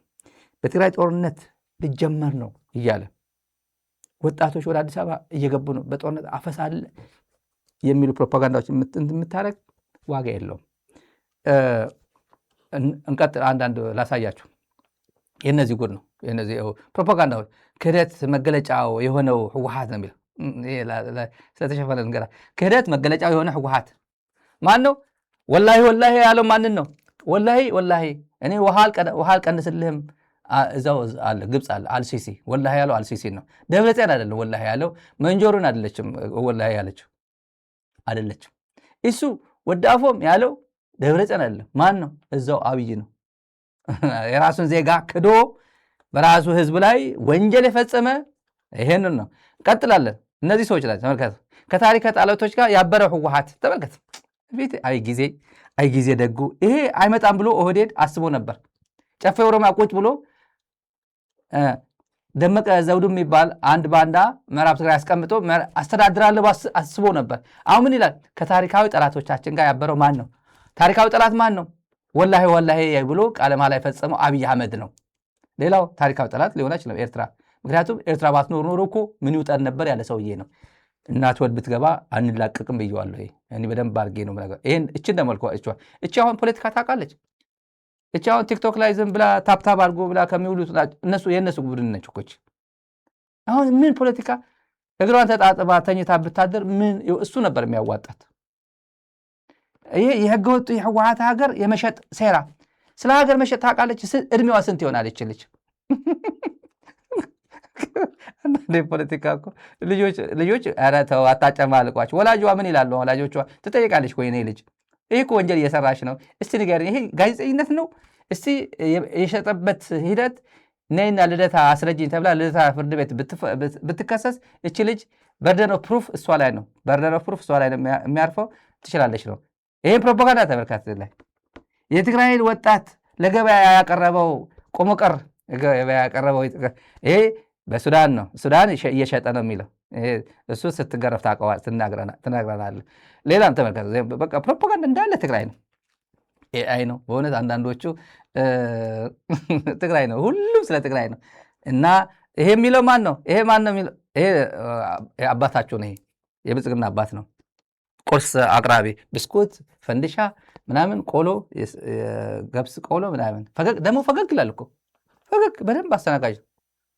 በትግራይ ጦርነት ሊጀመር ነው እያለ ወጣቶች ወደ አዲስ አበባ እየገቡ ነው፣ በጦርነት አፈሳለ የሚሉ ፕሮፓጋንዳዎች የምታደርግ ዋጋ የለውም። እንቀጥል። አንዳንድ ላሳያችሁ። የነዚህ ጉድ ነው። የነዚህ ፕሮፓጋንዳዎች ክህደት መገለጫው የሆነው ህወሓት ነው የሚለው ስለተሸፈነ ንገራ። ክህደት መገለጫው የሆነ ህወሓት ማን ነው? ወላሂ ያለው ማንን ነው? ወላሂ እኔ ውሃ አልቀንስልህም እዛው አለ ግብፅ አለ አልሲሲ ወላሂ ያለው አልሲሲ ነው። ደብረጽዮን አይደለም ወላሂ ያለው መንጆሩን አይደለችም ወላሂ ያለችው አይደለችም። እሱ ወዳፎም ያለው ደብረጽዮን አይደለም። ማን ነው? እዛው አብይ ነው። የራሱን ዜጋ ክዶ በራሱ ህዝብ ላይ ወንጀል የፈጸመ ይሄንን ነው። ቀጥላለን። እነዚህ ሰዎች ላይ ተመልከቱ። ከታሪክ ጠላቶች ጋር ያበረው ህወሓት ተመልከት። ፊት አይ ጊዜ ደጉ ይሄ አይመጣም ብሎ ኦህዴድ አስቦ ነበር። ጨፌ ኦሮሚያ ቁጭ ብሎ ደመቀ ዘውዱ የሚባል አንድ ባንዳ ምዕራብ ትግራይ አስቀምጦ አስተዳድራለሁ አስቦ ነበር። አሁን ምን ይላል? ከታሪካዊ ጠላቶቻችን ጋር ያበረው ማን ነው? ታሪካዊ ጠላት ማን ነው? ወላሂ ብሎ ቃለ መሃላ የፈጸመው አብይ አህመድ ነው። ሌላው ታሪካዊ ጠላት ሊሆን ይችላል ኤርትራ። ምክንያቱም ኤርትራ ባትኖር ኖሮ እኮ ምን ይውጠን ነበር ያለ ሰውዬ ነው። እናት ወድ ብትገባ አንላቀቅም ብየዋለሁ። እኔ በደንብ አድርጌ ነው ነገር ይሄን እቺን ደመልኳ እቺ አሁን ፖለቲካ ታውቃለች። እቺ አሁን ቲክቶክ ላይ ዝም ብላ ታፕታፕ አድርጎ ብላ ከሚውሉት የእነሱ ቡድን ነች እኮ። አሁን ምን ፖለቲካ እግሯን ተጣጥባ ተኝታ ብታደር ምን እሱ ነበር የሚያዋጣት። ይሄ የህገወጡ የህወሓት ሀገር የመሸጥ ሴራ። ስለ ሀገር መሸጥ ታውቃለች። እድሜዋ ስንት ይሆናል ይችልች? ፖለቲካ እኮ ልጆች ኧረ ተው አታጨማልቋቸው። ወላጇ ምን ይላሉ? ወላጆቿ ትጠይቃለች ወይ ልጅ ይሄ እኮ ወንጀል እየሰራች ነው፣ እስቲ ንገሪኝ፣ ይሄ ጋዜጠኝነት ነው? እስቲ የሸጠበት ሂደት ነይና ልደታ አስረጅኝ ተብላ ልደታ ፍርድ ቤት ብትከሰስ እቺ ልጅ በርደን ኦፍ ፕሩፍ እሷ ላይ ነው። በርደን ኦፍ ፕሩፍ እሷ ላይ ነው የሚያርፈው። ትችላለች ነው። ይሄን ፕሮፓጋንዳ ተመልካት ላይ የትግራይን ወጣት ለገበያ ያቀረበው ቆሞቀር ገበያ ያቀረበው ይሄ በሱዳን ነው። ሱዳን እየሸጠ ነው የሚለው እሱ ስትገረፍ ትነግረናለህ። ሌላም ተመልከት። በቃ ፕሮፓጋንዳ እንዳለ ትግራይ ነው። ኤአይ ነው በእውነት አንዳንዶቹ ትግራይ ነው፣ ሁሉም ስለ ትግራይ ነው። እና ይሄ የሚለው ማን ነው? ይሄ ማን ነው የሚለው? ይሄ አባታቸው ነው። ይሄ የብልጽግና አባት ነው። ቁርስ አቅራቢ ብስኩት፣ ፈንዲሻ ምናምን፣ ቆሎ፣ ገብስ ቆሎ ምናምን። ደግሞ ፈገግ ይላል እኮ ፈገግ፣ በደንብ አስተናጋጅ።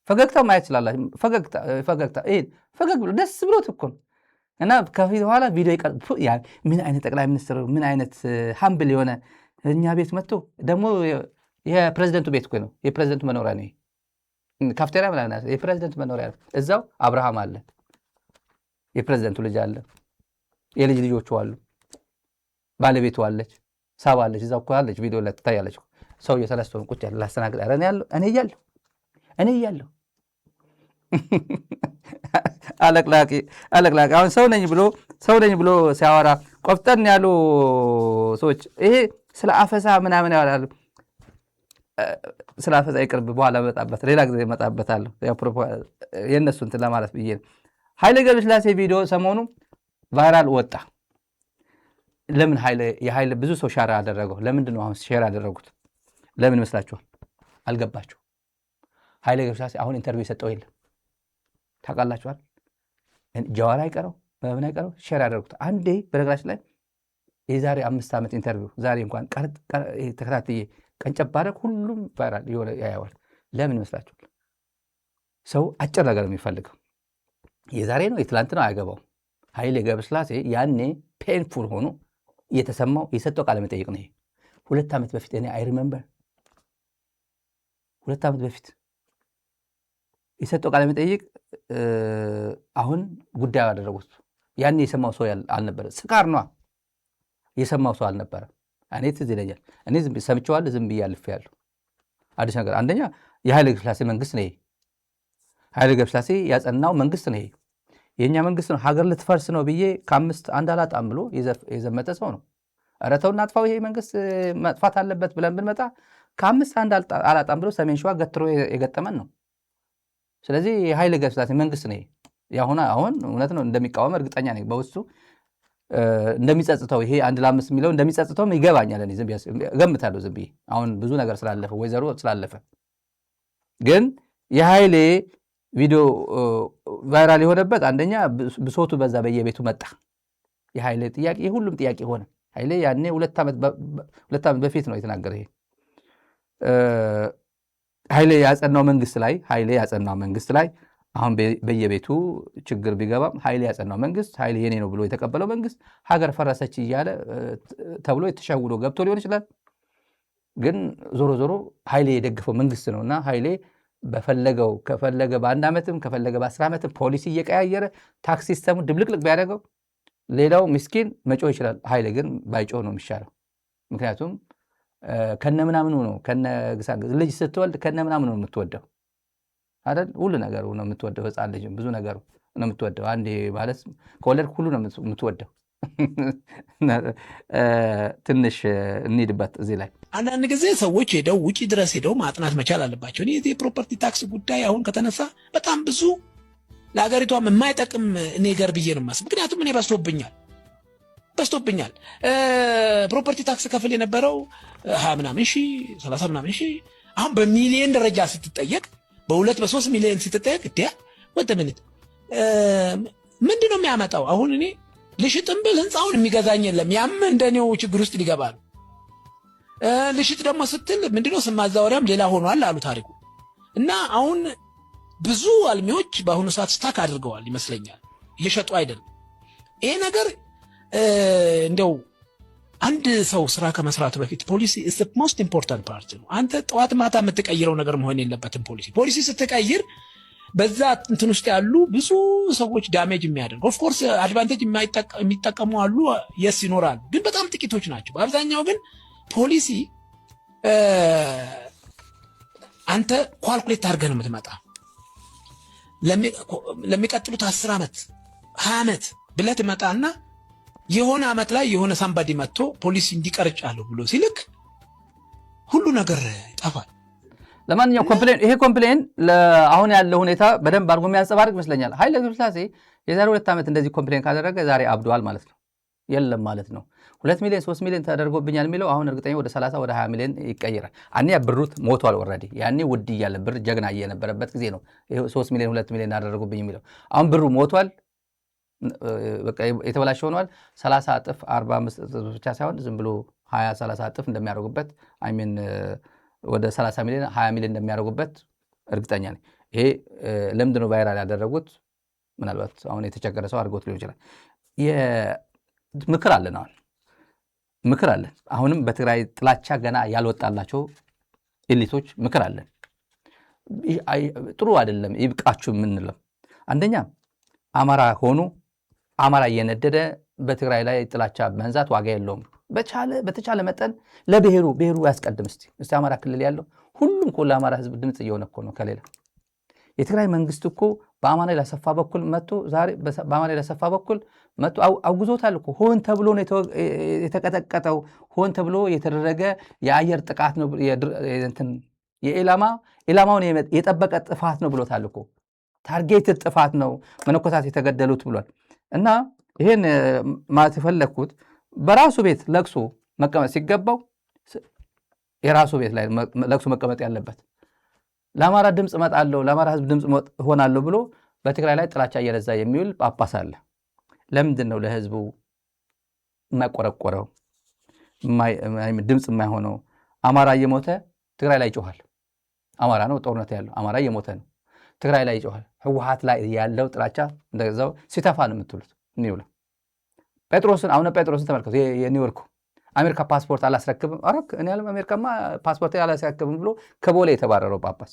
ፈገግታ ማየት ስላላችሁ ፈገግታ ይሄን ፈገግ ብሎ ደስ ብሎት እኮ ነው። እና ከፊት በኋላ ቪዲዮ ምን አይነት ጠቅላይ ሚኒስትር ምን አይነት ሀምብል የሆነ እኛ ቤት መጥቶ ደግሞ የፕሬዚደንቱ ቤት እኮ ነው። የፕሬዚደንቱ መኖሪያ ነው። ካፍቴሪያ ምናምን የፕሬዚደንቱ መኖሪያ ነው። እዛው አብርሃም አለ፣ የፕሬዚደንቱ ልጅ አለ፣ የልጅ ልጆቹ አሉ፣ ባለቤቱ አለች፣ ሳባ አለች፣ እዛው እኮ አለች። ቪዲዮ ላይ ትታያለች። ሰውዬው ተነስቶ ቁጭ ያለ ላስተናግድ እኔ እያለሁ አለቅላቂ አሁን ሰው ነኝ ብሎ ሲያወራ ቆፍጠን ያሉ ሰዎች ይሄ ስለ አፈሳ ምናምን ያወራሉ። ስለ አፈሳ ይቅርብ፣ በኋላ ሌላ ጊዜ እመጣበታለሁ። የእነሱ እንትን ለማለት ብዬ ነው። ኃይሌ ገብረስላሴ ቪዲዮ ሰሞኑ ቫይራል ወጣ። ለምን የኃይሌ ብዙ ሰው ሻራ አደረገው? ለምንድን ነው አሁን ሼር ያደረጉት? ለምን ይመስላችኋል? አልገባችሁ? ኃይሌ ገብረስላሴ አሁን ኢንተርቪው የሰጠው የለም ታውቃላችኋል። ጀዋር አይቀረው በምን አይቀረው ሼር ያደረጉት አንዴ። በነገራችን ላይ የዛሬ 5 ዓመት ኢንተርቪው ዛሬ እንኳን ተከታትዬ ቀንጨብ ባደረግ ሁሉም ቫይራል ያየዋል። ለምን ይመስላችኋል? ሰው አጭር ነገር የሚፈልገው የዛሬ ነው የትላንት ነው አያገባውም። ኃይሌ ገብረስላሴ ያኔ ፔንፉል ሆኖ እየተሰማው የሰጠው ቃለ መጠይቅ ነው። 2 ዓመት በፊት እኔ አይ ሪመምበር 2 ዓመት በፊት የሰጠው ቃለ መጠይቅ አሁን ጉዳዩ ያደረጉት ያኔ የሰማው ሰው አልነበረ። ስካር ነዋ የሰማው ሰው አልነበረ። እኔ ትዝ ይለኛል። እኔ ሰምቼዋለሁ፣ ዝም ብዬ አልፌያለሁ። አዲስ ነገር አንደኛ የኃይሌ ገብረስላሴ መንግስት ነው። ኃይሌ ገብረስላሴ ያጸናው መንግስት ነው። የእኛ መንግስት ነው። ሀገር ልትፈርስ ነው ብዬ ከ5 አንድ አላጣም ብሎ የዘመተ ሰው ነው። ኧረ ተው እናጥፋው፣ ይሄ መንግስት መጥፋት አለበት ብለን ብንመጣ ከ5 አንድ አላጣም ብሎ ሰሜን ሸዋ ገትሮ የገጠመን ነው። ስለዚህ የኃይሌ ገብረስላሴ መንግስት ነው። አሁን እውነት ነው እንደሚቃወም እርግጠኛ ነኝ። በውስጡ እንደሚጸጽተው ይሄ 1 ለ5 የሚለው እንደሚጸጽተውም ይገባኛል። እኔ እገምታለሁ ዝም ብዬ አሁን ብዙ ነገር ስላለፈ ወይዘሮ ስላለፈ። ግን የኃይሌ ቪዲዮ ቫይራል የሆነበት አንደኛ ብሶቱ በዛ በየቤቱ መጣ። የኃይሌ ጥያቄ የሁሉም ጥያቄ ሆነ። ኃይሌ ያኔ 2 ዓመት በፊት ነው የተናገረ። ይሄ ኃይሌ ያጸናው መንግስት ላይ አሁን በየቤቱ ችግር ቢገባም ኃይሌ ያጸናው መንግስት ኃይሌ የኔ ነው ብሎ የተቀበለው መንግስት ሀገር ፈረሰች እያለ ተብሎ የተሸውዶ ገብቶ ሊሆን ይችላል። ግን ዞሮ ዞሮ ኃይሌ የደገፈው መንግስት ነውና ኃይሌ በፈለገው ከፈለገ በአንድ ዓመትም ከፈለገ በ10 ዓመትም ፖሊሲ እየቀያየረ ታክስ ሲስተሙ ድብልቅልቅ ቢያደርገው ሌላው ምስኪን መጮህ ይችላል። ኃይሌ ግን ባይጮህ ነው የሚሻለው። ምክንያቱም ከነ ምናምኑ ነው ከነ ልጅ ስትወልድ ከነ ምናምኑ ነው የምትወደው አይደል? ሁሉ ነገሩ ነው የምትወደው። ህፃን ልጅ ብዙ ነገሩ ነው የምትወደው። አንዴ ማለት ከወለድ ሁሉ ነው የምትወደው። ትንሽ እንሂድበት እዚህ ላይ አንዳንድ ጊዜ ሰዎች ሄደው ውጪ ድረስ ሄደው ማጥናት መቻል አለባቸው። እኔ የፕሮፐርቲ ታክስ ጉዳይ አሁን ከተነሳ በጣም ብዙ ለሀገሪቷም የማይጠቅም ነገር ብዬ ነው የማስበው። ምክንያቱም እኔ በዝቶብኛል። ፕሮፐርቲ ታክስ ከፍል የነበረው 20 ምናምን ሺህ 30 ምናምን ሺህ አሁን በሚሊዮን ደረጃ ስትጠየቅ በ2 በ3 ሚሊዮን ስትጠየቅ ወደምንት ምንድን ነው የሚያመጣው? አሁን እኔ ልሽጥም ብል ህንፃውን የሚገዛኝ የለም። ያም እንደኔው ችግር ውስጥ ሊገባል። ልሽጥ ደግሞ ስትል ምንድነው ስም ማዛወሪያም ሌላ ሆኗል አሉ ታሪኩ። እና አሁን ብዙ አልሚዎች በአሁኑ ሰዓት ስታክ አድርገዋል ይመስለኛል፣ እየሸጡ አይደለም። ይሄ ነገር እንደው አንድ ሰው ስራ ከመስራቱ በፊት ፖሊሲ is the most important part ነው። አንተ ጠዋት ማታ የምትቀይረው ነገር መሆን የለበትም። ፖሊሲ ስትቀይር በዛ እንትን ውስጥ ያሉ ብዙ ሰዎች ዳሜጅ የሚያደርጉ ኦፍ ኮርስ አድቫንቴጅ የሚጠቀሙ አሉ፣ የስ ይኖራሉ፣ ግን በጣም ጥቂቶች ናቸው። በአብዛኛው ግን ፖሊሲ አንተ ኳልኩሌት አድርገህ ነው የምትመጣ። ለሚቀጥሉት 10 ዓመት 20 ዓመት ብለህ ትመጣና የሆነ ዓመት ላይ የሆነ ሳምባዲ መጥቶ ፖሊሲ እንዲቀርጫለሁ ብሎ ሲልክ ሁሉ ነገር ይጠፋል። ለማንኛውም ኮምፕሌን አሁን ያለው ሁኔታ በደንብ አድርጎ የሚያንጸባርቅ ይመስለኛል። ኃይለ ገብረስላሴ የዛሬ 2 ዓመት እንደዚህ ኮምፕሌን ካደረገ ዛሬ አብዷል ማለት ነው፣ የለም ማለት ነው። 2 ሚሊዮን 3 ሚሊዮን ተደርጎብኛል የሚለው አሁን እርግጠኛ ወደ 30 ወደ 20 ሚሊዮን ይቀየራል። አንያ ብሩት ሞቷል ኦልሬዲ። ያኔ ውድ እያለ ብር ጀግና እየነበረበት ጊዜ ነው 3 ሚሊዮን 2 ሚሊዮን አደረጉብኝ የሚለው። አሁን ብሩ ሞቷል፣ በቃ የተበላሸ ሆኗል። 30 እጥፍ 45 እጥፍ ብቻ ሳይሆን ዝም ብሎ 20 30 እጥፍ እንደሚያደርጉበት ወደ 30 ሚሊዮን 20 ሚሊዮን እንደሚያደርጉበት እርግጠኛ ነኝ። ይሄ ለምንድን ነው ቫይራል ያደረጉት? ምናልባት አሁን የተቸገረ ሰው አድርጎት ሊሆን ይችላል። ምክር አለን፣ አሁን ምክር አለን። አሁንም በትግራይ ጥላቻ ገና ያልወጣላቸው ኤሊቶች ምክር አለን። ጥሩ አይደለም ይብቃችሁ የምንለው አንደኛ አማራ ሆኑ አማራ እየነደደ በትግራይ ላይ ጥላቻ መንዛት ዋጋ የለውም። በተቻለ መጠን ለብሔሩ ያስቀድም። እስቲ አማራ ክልል ያለው ሁሉም እኮ ለአማራ ህዝብ ድምፅ እየሆነ እኮ ነው። ከሌላ የትግራይ መንግስት እኮ በአማራ ለሰፋ በኩል መጥቶ ዛሬ በአማራ ለሰፋ በኩል መጥቶ አውግዞታል እኮ። ሆን ተብሎ ነው የተቀጠቀጠው፣ ሆን ተብሎ የተደረገ የአየር ጥቃት ነው፣ ኢላማውን የጠበቀ ጥፋት ነው ብሎታል እኮ። ታርጌትድ ጥፋት ነው መነኮሳት የተገደሉት ብሏል። እና ይሄን ማለት የፈለግኩት በራሱ ቤት ለቅሶ መቀመጥ ሲገባው የራሱ ቤት ላይ ለቅሶ መቀመጥ ያለበት ለአማራ ድምፅ እመጣለሁ ለአማራ ህዝብ ድምፅ ሆናለሁ ብሎ በትግራይ ላይ ጥላቻ እየነዛ የሚውል ጳጳስ አለ። ለምንድን ነው ለህዝቡ የማይቆረቆረው ድምፅ የማይሆነው? አማራ እየሞተ ትግራይ ላይ ይጮሃል። አማራ ነው ጦርነት ያለው፣ አማራ እየሞተ ነው፣ ትግራይ ላይ ይጮሃል። ህወሓት ላይ ያለው ጥላቻ እንደዛው ሲተፋ ነው የምትሉት። አሁን ጴጥሮስን ተመልከቱ። የኒውዮርኩ አሜሪካ ፓስፖርት አላስረክብም፣ እኔ ያለም አሜሪካማ ፓስፖርት አላስረክብም ብሎ ከቦሌ የተባረረው ጳጳስ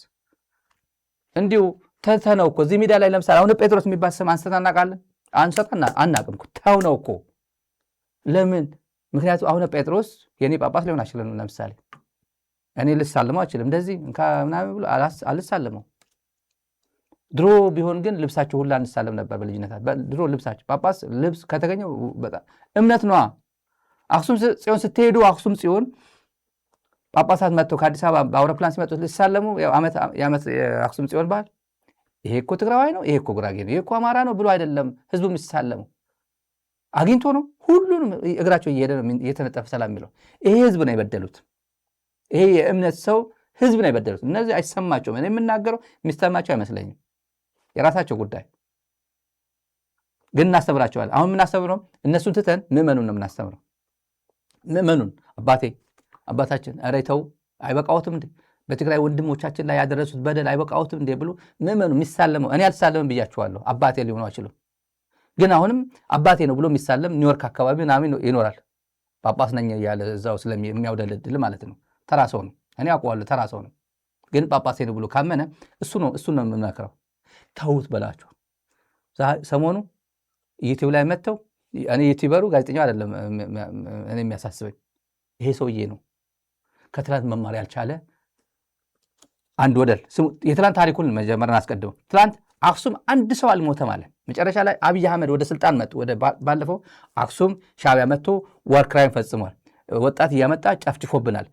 እንዲሁ ተተነው እኮ። እዚህ ሚዲያ ላይ ለምሳሌ አሁን ጴጥሮስ የሚባል ስም አንስተን እናውቃለን? አናውቅም እኮ። ተው ነው እኮ። ለምን? ምክንያቱም አሁን ጴጥሮስ የኔ ጳጳስ ሊሆን አይችልም። ለምሳሌ እኔ ልሳልመው አይችልም፣ እንደዚህ ምናምን ብሎ አልሳልመው። ድሮ ቢሆን ግን ልብሳቸው ሁላ እንሳለም ነበር በልጅነታት። ድሮ ልብሳቸው ጳጳስ ልብስ ከተገኘው በጣም እምነት ነዋ። አክሱም ጽዮን ስትሄዱ አክሱም ጽዮን ጳጳሳት መጥተው ከአዲስ አበባ በአውሮፕላን ሲመጡ ሊሳለሙ የዓመት የአክሱም ጽዮን በዓል ይሄ እኮ ትግራዋይ ነው፣ ይሄ እኮ ጉራጌ ነው፣ ይሄ እኮ አማራ ነው ብሎ አይደለም ህዝቡ የሚሳለሙ። አግኝቶ ነው ሁሉንም እግራቸው እየሄደ ነው እየተነጠፈ ሰላም የሚለው። ይሄ ህዝብ ነው የበደሉት። ይሄ የእምነት ሰው ህዝብ ነው የበደሉት። እነዚህ አይሰማቸውም። እኔ የምናገረው የሚሰማቸው አይመስለኝም። የራሳቸው ጉዳይ ግን እናስተምራቸዋለን። አሁን የምናስተምረው እነሱን ትተን ምዕመኑን ነው የምናስተምረው። ምዕመኑን አባታችን ኧረ ተው አይበቃዎትም እንዴ? በትግራይ ወንድሞቻችን ላይ ያደረሱት በደል አይበቃዎትም እንዴ ብሎ ምዕመኑ የሚሳለመው። እኔ አልሳለምም ብያችኋለሁ። አባቴ ሊሆኑ አይችሉም። ግን አሁንም አባቴ ነው ብሎ የሚሳለም ኒውዮርክ አካባቢ ምናምን ይኖራል። ጳጳስ ነኝ እያለ እዛው ስለሚያውደለድል ማለት ነው። ተራ ሰው ነው። እኔ አውቀዋለሁ፣ ተራ ሰው ነው። ግን ጳጳሴ ነው ብሎ ካመነ እሱ ነው የምመክረው። ተውት በላቸው። ሰሞኑ ዩቲዩብ ላይ መጥተው እኔ ዩቲዩበሩ ጋዜጠኛው አይደለም እኔ የሚያሳስበኝ ይሄ ሰውዬ ነው። ከትላንት መማር ያልቻለ አንድ ወደል የትላንት ታሪኩን መጀመሪያ አስቀድመው ትላንት አክሱም አንድ ሰው አልሞተም አለ። መጨረሻ ላይ አብይ አህመድ ወደ ስልጣን መጡ። ባለፈው አክሱም ሻዕቢያ መጥቶ ዋር ክራይም ፈጽሟል፣ ወጣት እያመጣ ጨፍጭፎብናል፣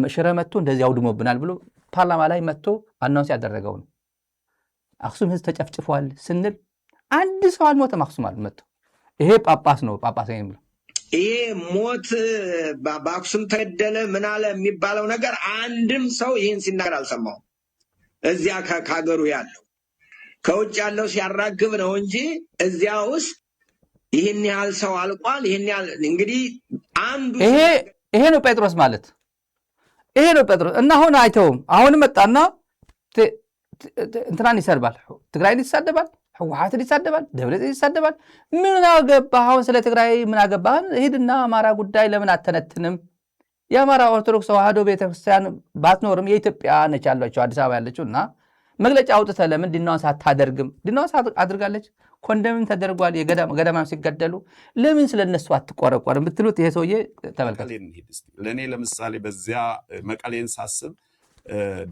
ሽረ መጥቶ እንደዚህ አውድሞብናል ብሎ ፓርላማ ላይ መጥቶ አናውንስ ያደረገው ነው። አክሱም ህዝብ ተጨፍጭፏል ስንል አንድ ሰው አልሞተም አክሱም አሉ መጥቶ። ይሄ ጳጳስ ነው ጳጳስ ነው የሚለው። ይሄ ሞት በአክሱም ተገደለ ምን አለ የሚባለው ነገር አንድም ሰው ይህን ሲናገር አልሰማሁም። እዚያ ከሀገሩ ያለው ከውጭ ያለው ሲያራግብ ነው እንጂ እዚያ ውስጥ ይህን ያህል ሰው አልቋል፣ ይህን ያህል እንግዲህ አንዱ ይሄ ነው ጴጥሮስ ማለት ይሄ ነው ጴጥሮስ። እና አሁን አይተውም። አሁን መጣና እንትናን ይሰድባል፣ ትግራይን ይሳደባል፣ ህወሓትን ይሳደባል፣ ደብረጽዮን ይሳደባል። ምን አገባህ አሁን ስለ ትግራይ ምን አገባህ? ሂድና አማራ ጉዳይ ለምን አተነትንም? የአማራ ኦርቶዶክስ ተዋህዶ ቤተክርስቲያን ባትኖርም የኢትዮጵያ ነች ያለችው አዲስ አበባ ያለችው እና መግለጫ አውጥተህ ለምን ዲናውንስ አታደርግም? ዲናውንስ አድርጋለች፣ ኮንደምን ተደርጓል። ገዳማም ሲገደሉ ለምን ስለነሱ አትቆረቆርም ብትሉት ይሄ ሰውዬ ተመልከት። ለእኔ ለምሳሌ በዚያ መቀሌን ሳስብ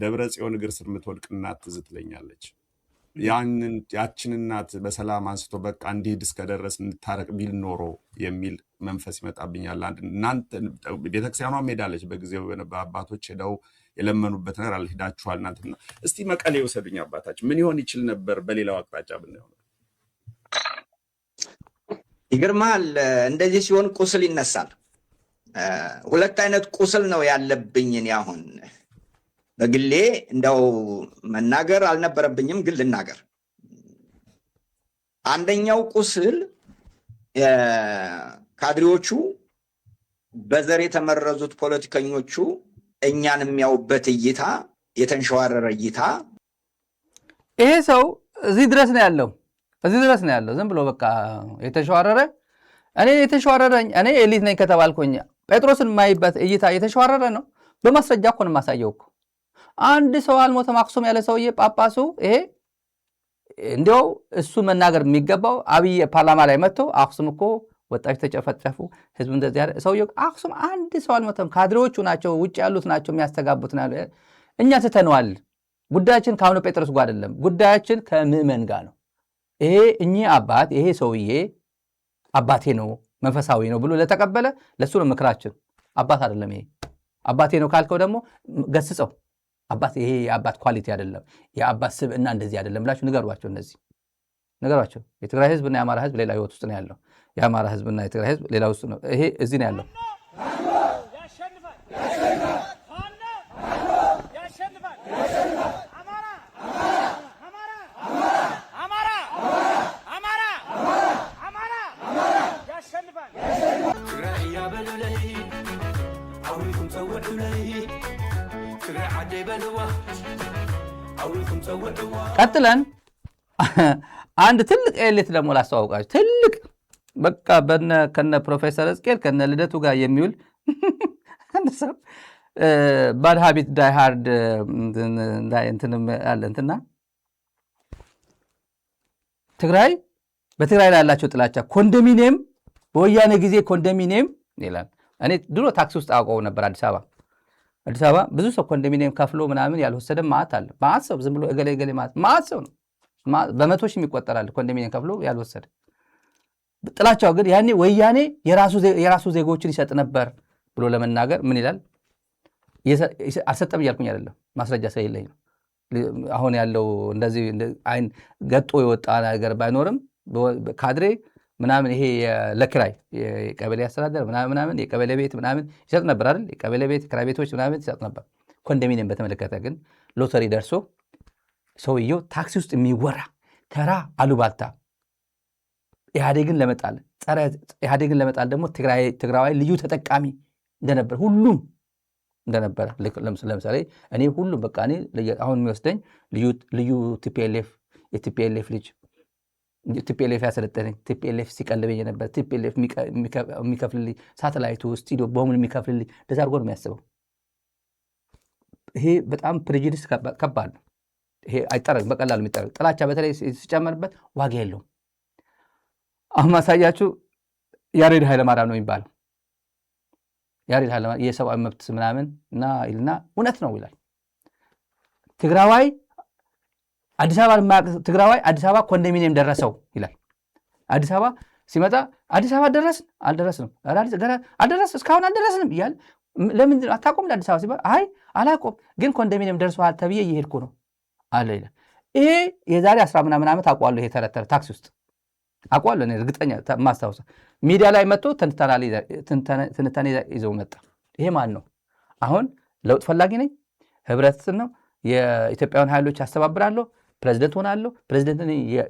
ደብረ ጽዮን እግር ስር የምትወድቅ እናት ትዝ ትለኛለች። ያችን እናት በሰላም አንስቶ በቃ እንዲሄድ እስከደረስ እንታረቅ ቢል ኖሮ የሚል መንፈስ ይመጣብኛል። ቤተክርስቲያኗም ሄዳለች በጊዜው አባቶች ሄደው የለመኑበት ነገር አለ። ሄዳችኋል እናንተና እስቲ መቀሌ ውሰዱኝ አባታችን ምን ይሆን ይችል ነበር? በሌላው አቅጣጫ ብናየው ይገርማል። እንደዚህ ሲሆን ቁስል ይነሳል። ሁለት አይነት ቁስል ነው ያለብኝ እኔ አሁን በግሌ እንደው መናገር አልነበረብኝም፣ ግን ልናገር። አንደኛው ቁስል ካድሬዎቹ በዘር የተመረዙት ፖለቲከኞቹ እኛን የሚያዩበት እይታ፣ የተንሸዋረረ እይታ። ይሄ ሰው እዚህ ድረስ ነው ያለው፣ እዚህ ድረስ ነው ያለው። ዝም ብሎ በቃ የተሸዋረረ እኔ ኤሊት ነኝ ከተባልኩኝ ጴጥሮስን የማይበት እይታ የተሸዋረረ ነው። በማስረጃ እኮ ነው የማሳየው እኮ። አንድ ሰው አልሞተም አክሱም ያለ ሰውዬ ጳጳሱ። ይሄ እንዲያው እሱ መናገር የሚገባው አብይ ፓርላማ ላይ መጥቶ አክሱም እኮ ወጣቶች ተጨፈጨፉ፣ ህዝቡ እንደዚህ ያለ ሰውዬው አክሱም አንድ ሰው አልሞተም፣ ካድሬዎቹ ናቸው ውጭ ያሉት ናቸው የሚያስተጋቡት ነው። እኛ ትተነዋል። ጉዳያችን ከአቡነ ጴጥሮስ ጋር አይደለም፣ ጉዳያችን ከምዕመን ጋር ነው። ይሄ እኚህ አባት ይሄ ሰውዬ አባቴ ነው መንፈሳዊ ነው ብሎ ለተቀበለ ለሱ ነው ምክራችን። አባት አይደለም ይሄ። አባቴ ነው ካልከው ደግሞ ገስጸው። አባት ይሄ የአባት ኳሊቲ አይደለም፣ የአባት ስብዕና እንደዚህ አይደለም ብላችሁ ንገሯቸው። እነዚህ ንገሯቸው። የትግራይ ህዝብና የአማራ ህዝብ ሌላ ህይወት ውስጥ ነው ያለው። የአማራ ህዝብና የትግራይ ህዝብ ሌላ ውስጥ ነው። ይሄ እዚህ ነው ያለው። ቀጥለን አንድ ትልቅ ኤሊት ደግሞ ላስተዋውቃችሁ። ትልቅ በቃ ከነ ፕሮፌሰር ሕዝቅኤል ከነ ልደቱ ጋር የሚውል ባድ ሃቢት ዳይ ሃርድ እንትንም አለ እንትና ትግራይ በትግራይ ላይ ያላቸው ጥላቻ ኮንዶሚኒየም በወያኔ ጊዜ ኮንዶሚኒየም ይላል። እኔ ድሮ ታክሲ ውስጥ አውቀው ነበር። አዲስ አበባ ብዙ ሰው ኮንዶሚኒየም ከፍሎ ምናምን ያልወሰደ ማት አለ። ማት ሰው ዝም ብሎ እገሌ ማት ሰው ነው። በመቶ ሺህ የሚቆጠራል ኮንዶሚኒየም ከፍሎ ያልወሰደ። ጥላቻው ግን ያኔ ወያኔ የራሱ ዜጎችን ይሰጥ ነበር ብሎ ለመናገር ምን ይላል? አልሰጠም እያልኩኝ አይደለም፣ ማስረጃ ስለሌለኝ ነው። አሁን ያለው እንደዚህ አይን ገጦ የወጣ ነገር ባይኖርም ካድሬ ምናምን ይሄ ለክራይ የቀበሌ አስተዳደር ምናምን የቀበሌ ቤት ምናምን ይሰጥ ነበር አይደል? የቀበሌ ቤት ክራይ ቤቶች ምናምን ይሰጥ ነበር። ኮንዶሚኒየም በተመለከተ ግን ሎተሪ ደርሶ ሰውየው ታክሲ ውስጥ የሚወራ ተራ አሉባልታ ኢህአዴግን ለመጣል ደግሞ ትግራዋይ ልዩ ተጠቃሚ እንደነበር ሁሉም እንደነበረ ለምሳሌ እኔ ሁሉም በቃ እኔ አሁን የሚወስደኝ ልዩ የቲፒኤልኤፍ ልጅ ቲፒኤልኤፍ ያሰለጠነኝ ቲፒኤልኤፍ ሲቀልበኝ የነበር ቲፒኤልኤፍ የሚከፍልልኝ ሳተላይቱ ስቱዲዮ በሙሉ የሚከፍልልኝ እንደዛ አድርጎ ነው የሚያስበው። ይሄ በጣም ፕሬጁዲስ ከባድ ነው። ይሄ አይጠረግ በቀላሉ የሚጠረግ ጥላቻ በተለይ ሲጨመርበት ዋጋ የለውም። አሁን ማሳያችሁ ያሬድ ኃይለማርያም ነው የሚባለው። ያሬድ ኃይለማርያም የሰብአዊ መብት ምናምን እና ይልና እውነት ነው ይላል። ትግራዋይ አዲስ አበባ ኮንዶሚኒየም ደረሰው ይላል። አዲስ አበባ ሲመጣ አዲስ አበባ አልደረስንም እስካሁን አልደረስንም እያለ ለምን አታቆም አዲስ አበባ ሲባል አይ አላቆም ግን ኮንዶሚኒየም ደርሷል ተብዬ እየሄድኩ ነው አለ ይላል። ይሄ የዛሬ 10 ምናምን ዓመት አውቀዋለሁ። ይሄ ተረተረ ታክሲ ውስጥ አውቀዋለሁ እኔ እርግጠኛ ማስታወሳ ሚዲያ ላይ መጥቶ ትንታኔ ይዘው መጣ። ይሄ ማን ነው? አሁን ለውጥ ፈላጊ ነኝ ህብረትን ነው የኢትዮጵያውያን ኃይሎች ያስተባብራለሁ ፕሬዝደንት ሆናለሁ ፕሬዝደንት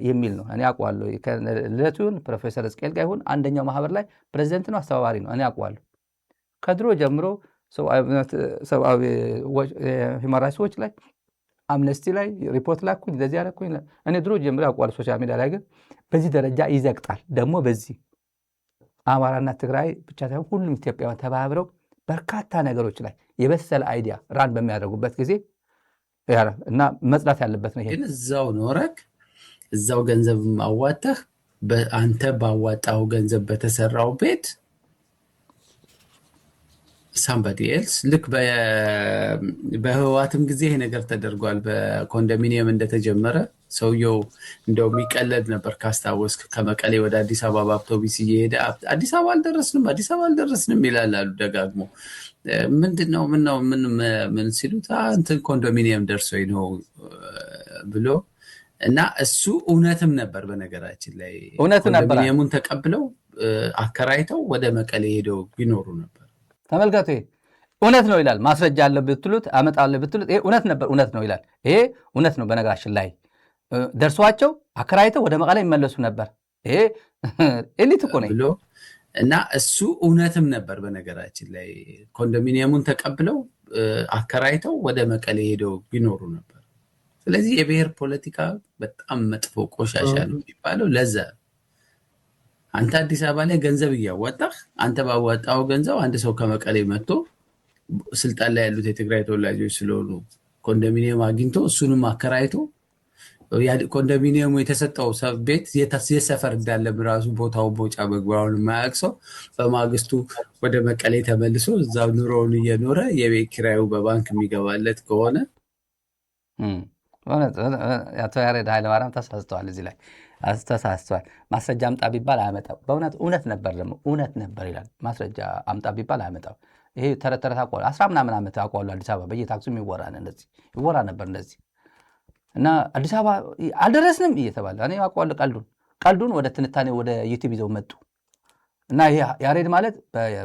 የሚል ነው። እኔ አውቀዋለሁ። ልደቱን ፕሮፌሰር እስቄል ጋር ይሁን አንደኛው ማህበር ላይ ፕሬዝደንት ነው አስተባባሪ ነው። እኔ አውቀዋለሁ። ከድሮ ጀምሮ ሰብአዊ ሂውማን ራይትስ ዎች ላይ አምነስቲ ላይ ሪፖርት ላኩኝ እንደዚህ ያለኩኝ እኔ ድሮ ጀምሮ አውቀዋለሁ። ሶሻል ሚዲያ ላይ ግን በዚህ ደረጃ ይዘቅጣል። ደግሞ በዚህ አማራና ትግራይ ብቻ ሳይሆን ሁሉም ኢትዮጵያውያን ተባብረው በርካታ ነገሮች ላይ የበሰለ አይዲያ ራን በሚያደርጉበት ጊዜ እና መጽዳት ያለበት ነው። ይሄ ግን እዛው ኖረክ እዛው ገንዘብ ማዋጣህ አንተ ባዋጣው ገንዘብ በተሰራው ቤት somebody else ልክ በህዋትም ጊዜ ይሄ ነገር ተደርጓል። በኮንዶሚኒየም እንደተጀመረ ሰውየው እንደው የሚቀለድ ነበር ካስታወስክ። ከመቀሌ ወደ አዲስ አበባ በአውቶቡስ እየሄደ አዲስ አበባ አልደረስንም ይላል አሉ ደጋግሞ። ምንድነው ምን ሲሉት እንትን ኮንዶሚኒየም ደርሶኝ ነው ብሎ እና እሱ እውነትም ነበር። በነገራችን ላይ ኮንዶሚኒየሙን ተቀብለው አከራይተው ወደ መቀሌ ሄደው ይኖሩ ነበር። ተመልከቱ። እውነት ነው ይላል። ማስረጃ አለ ብትሉት አመጣለሁ ብትሉት ይሄ እውነት ነው ይላል። ይሄ እውነት ነው። በነገራችን ላይ ደርሷቸው አከራይተው ወደ መቀሌ ይመለሱ ነበር። ይሄ ኤሊት እኮ ነው እና እሱ እውነትም ነበር። በነገራችን ላይ ኮንዶሚኒየሙን ተቀብለው አከራይተው ወደ መቀሌ ሄደው ይኖሩ ነበር። ስለዚህ የብሔር ፖለቲካ በጣም መጥፎ ቆሻሻ ነው የሚባለው ለዛ። አንተ አዲስ አበባ ላይ ገንዘብ እያወጣህ አንተ ባወጣው ገንዘብ አንድ ሰው ከመቀሌ መጥቶ ስልጣን ላይ ያሉት የትግራይ ተወላጆች ስለሆኑ ኮንዶሚኒየም አግኝቶ እሱንም አከራይቶ ኮንዶሚኒየሙ የተሰጠው ቤት የሰፈር እንዳለ ራሱ ቦታው ቦጫ መግባውን የማያውቅ ሰው በማግስቱ ወደ መቀሌ ተመልሶ እዛው ኑሮውን እየኖረ የቤት ኪራዩ በባንክ የሚገባለት ከሆነ አቶ ያሬድ ኃይለማርያም ተሳስተዋል። እዚህ ላይ ተሳስተዋል። ማስረጃ አምጣ ቢባል አያመጣው። በእውነት እውነት ነበር ደግሞ እውነት ነበር ይላል። ማስረጃ አምጣ ቢባል አያመጣው። ይሄ ተረት አውቀዋለሁ። 10 ምናምን ዓመት አውቀዋለሁ። አዲስ አበባ በየታክሲው ይወራ ነበር እንደዚህ እና አዲስ አበባ አልደረስንም እየተባለ እኔ አውቀዋለሁ። ቀልዱን ወደ ትንታኔ ወደ ዩቲዩብ ይዘው መጡ እና ይሄ ያሬድ ማለት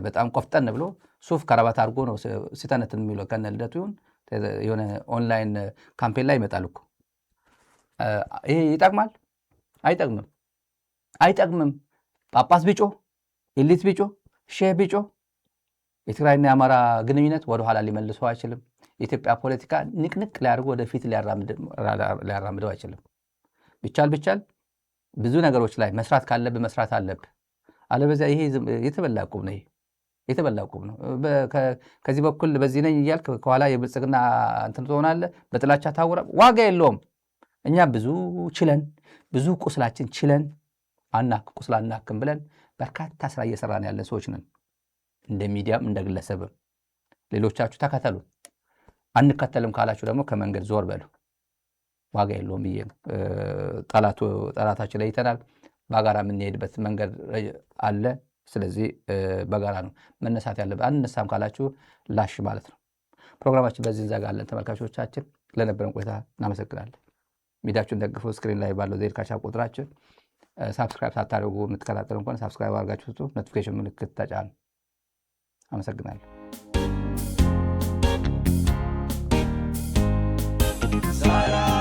በጣም ቆፍጠን ብሎ ሱፍ ከረባት አድርጎ ነው ሲተነትን የሚለው ከነ ልደቱ ይሁን የሆነ ኦንላይን ካምፔን ላይ ይመጣል እኮ። ይሄ ይጠቅማል? አይጠቅምም። ጳጳስ ቢጮ ኤሊት ቢጮ ሼህ ቢጮ የትግራይና የአማራ ግንኙነት ወደኋላ ሊመልሰው አይችልም። የኢትዮጵያ ፖለቲካ ንቅንቅ ሊያደርጉ ወደፊት ሊያራምደው አይችልም። ቢቻል ብዙ ነገሮች ላይ መስራት ካለብህ መስራት አለብህ። አለበዚያ ይሄ የተበላ ቁብ ነው። የተበላ ቁብ ነው። ከዚህ በኩል በዚህ ነኝ እያልክ ከኋላ የብልጽግና እንትን ትሆናለህ። በጥላቻ ታውራ ዋጋ የለውም። እኛ ብዙ ቁስላችን ችለን ቁስል አናክም ብለን በርካታ ስራ እየሰራን ያለ ሰዎች ነን። እንደ ሚዲያም እንደ ግለሰብም ሌሎቻችሁ ተከተሉ። አንከተልም ካላችሁ ደግሞ ከመንገድ ዞር በሉ። ዋጋ የለውም ብዬ ነው። ጠላታችን ላይ ይተናል። በጋራ የምንሄድበት መንገድ አለ። ስለዚህ በጋራ ነው መነሳት ያለበት። አንነሳም ካላችሁ ላሽ ማለት ነው። ፕሮግራማችን በዚህ እንዘጋለን። ተመልካቾቻችን ለነበረን ቆይታ እናመሰግናለን። ሚዲያችሁን ደግፉ። ስክሪን ላይ ባለው ዜድ ካሻ ቁጥራችን ሳብስክራይብ ሳታደርጉ የምትከታተሉ እንኳን ሳብስክራይብ አድርጋችሁ ስጡ። ኖቲፊኬሽን ምልክት ተጫኑ። አመሰግናለሁ። Sara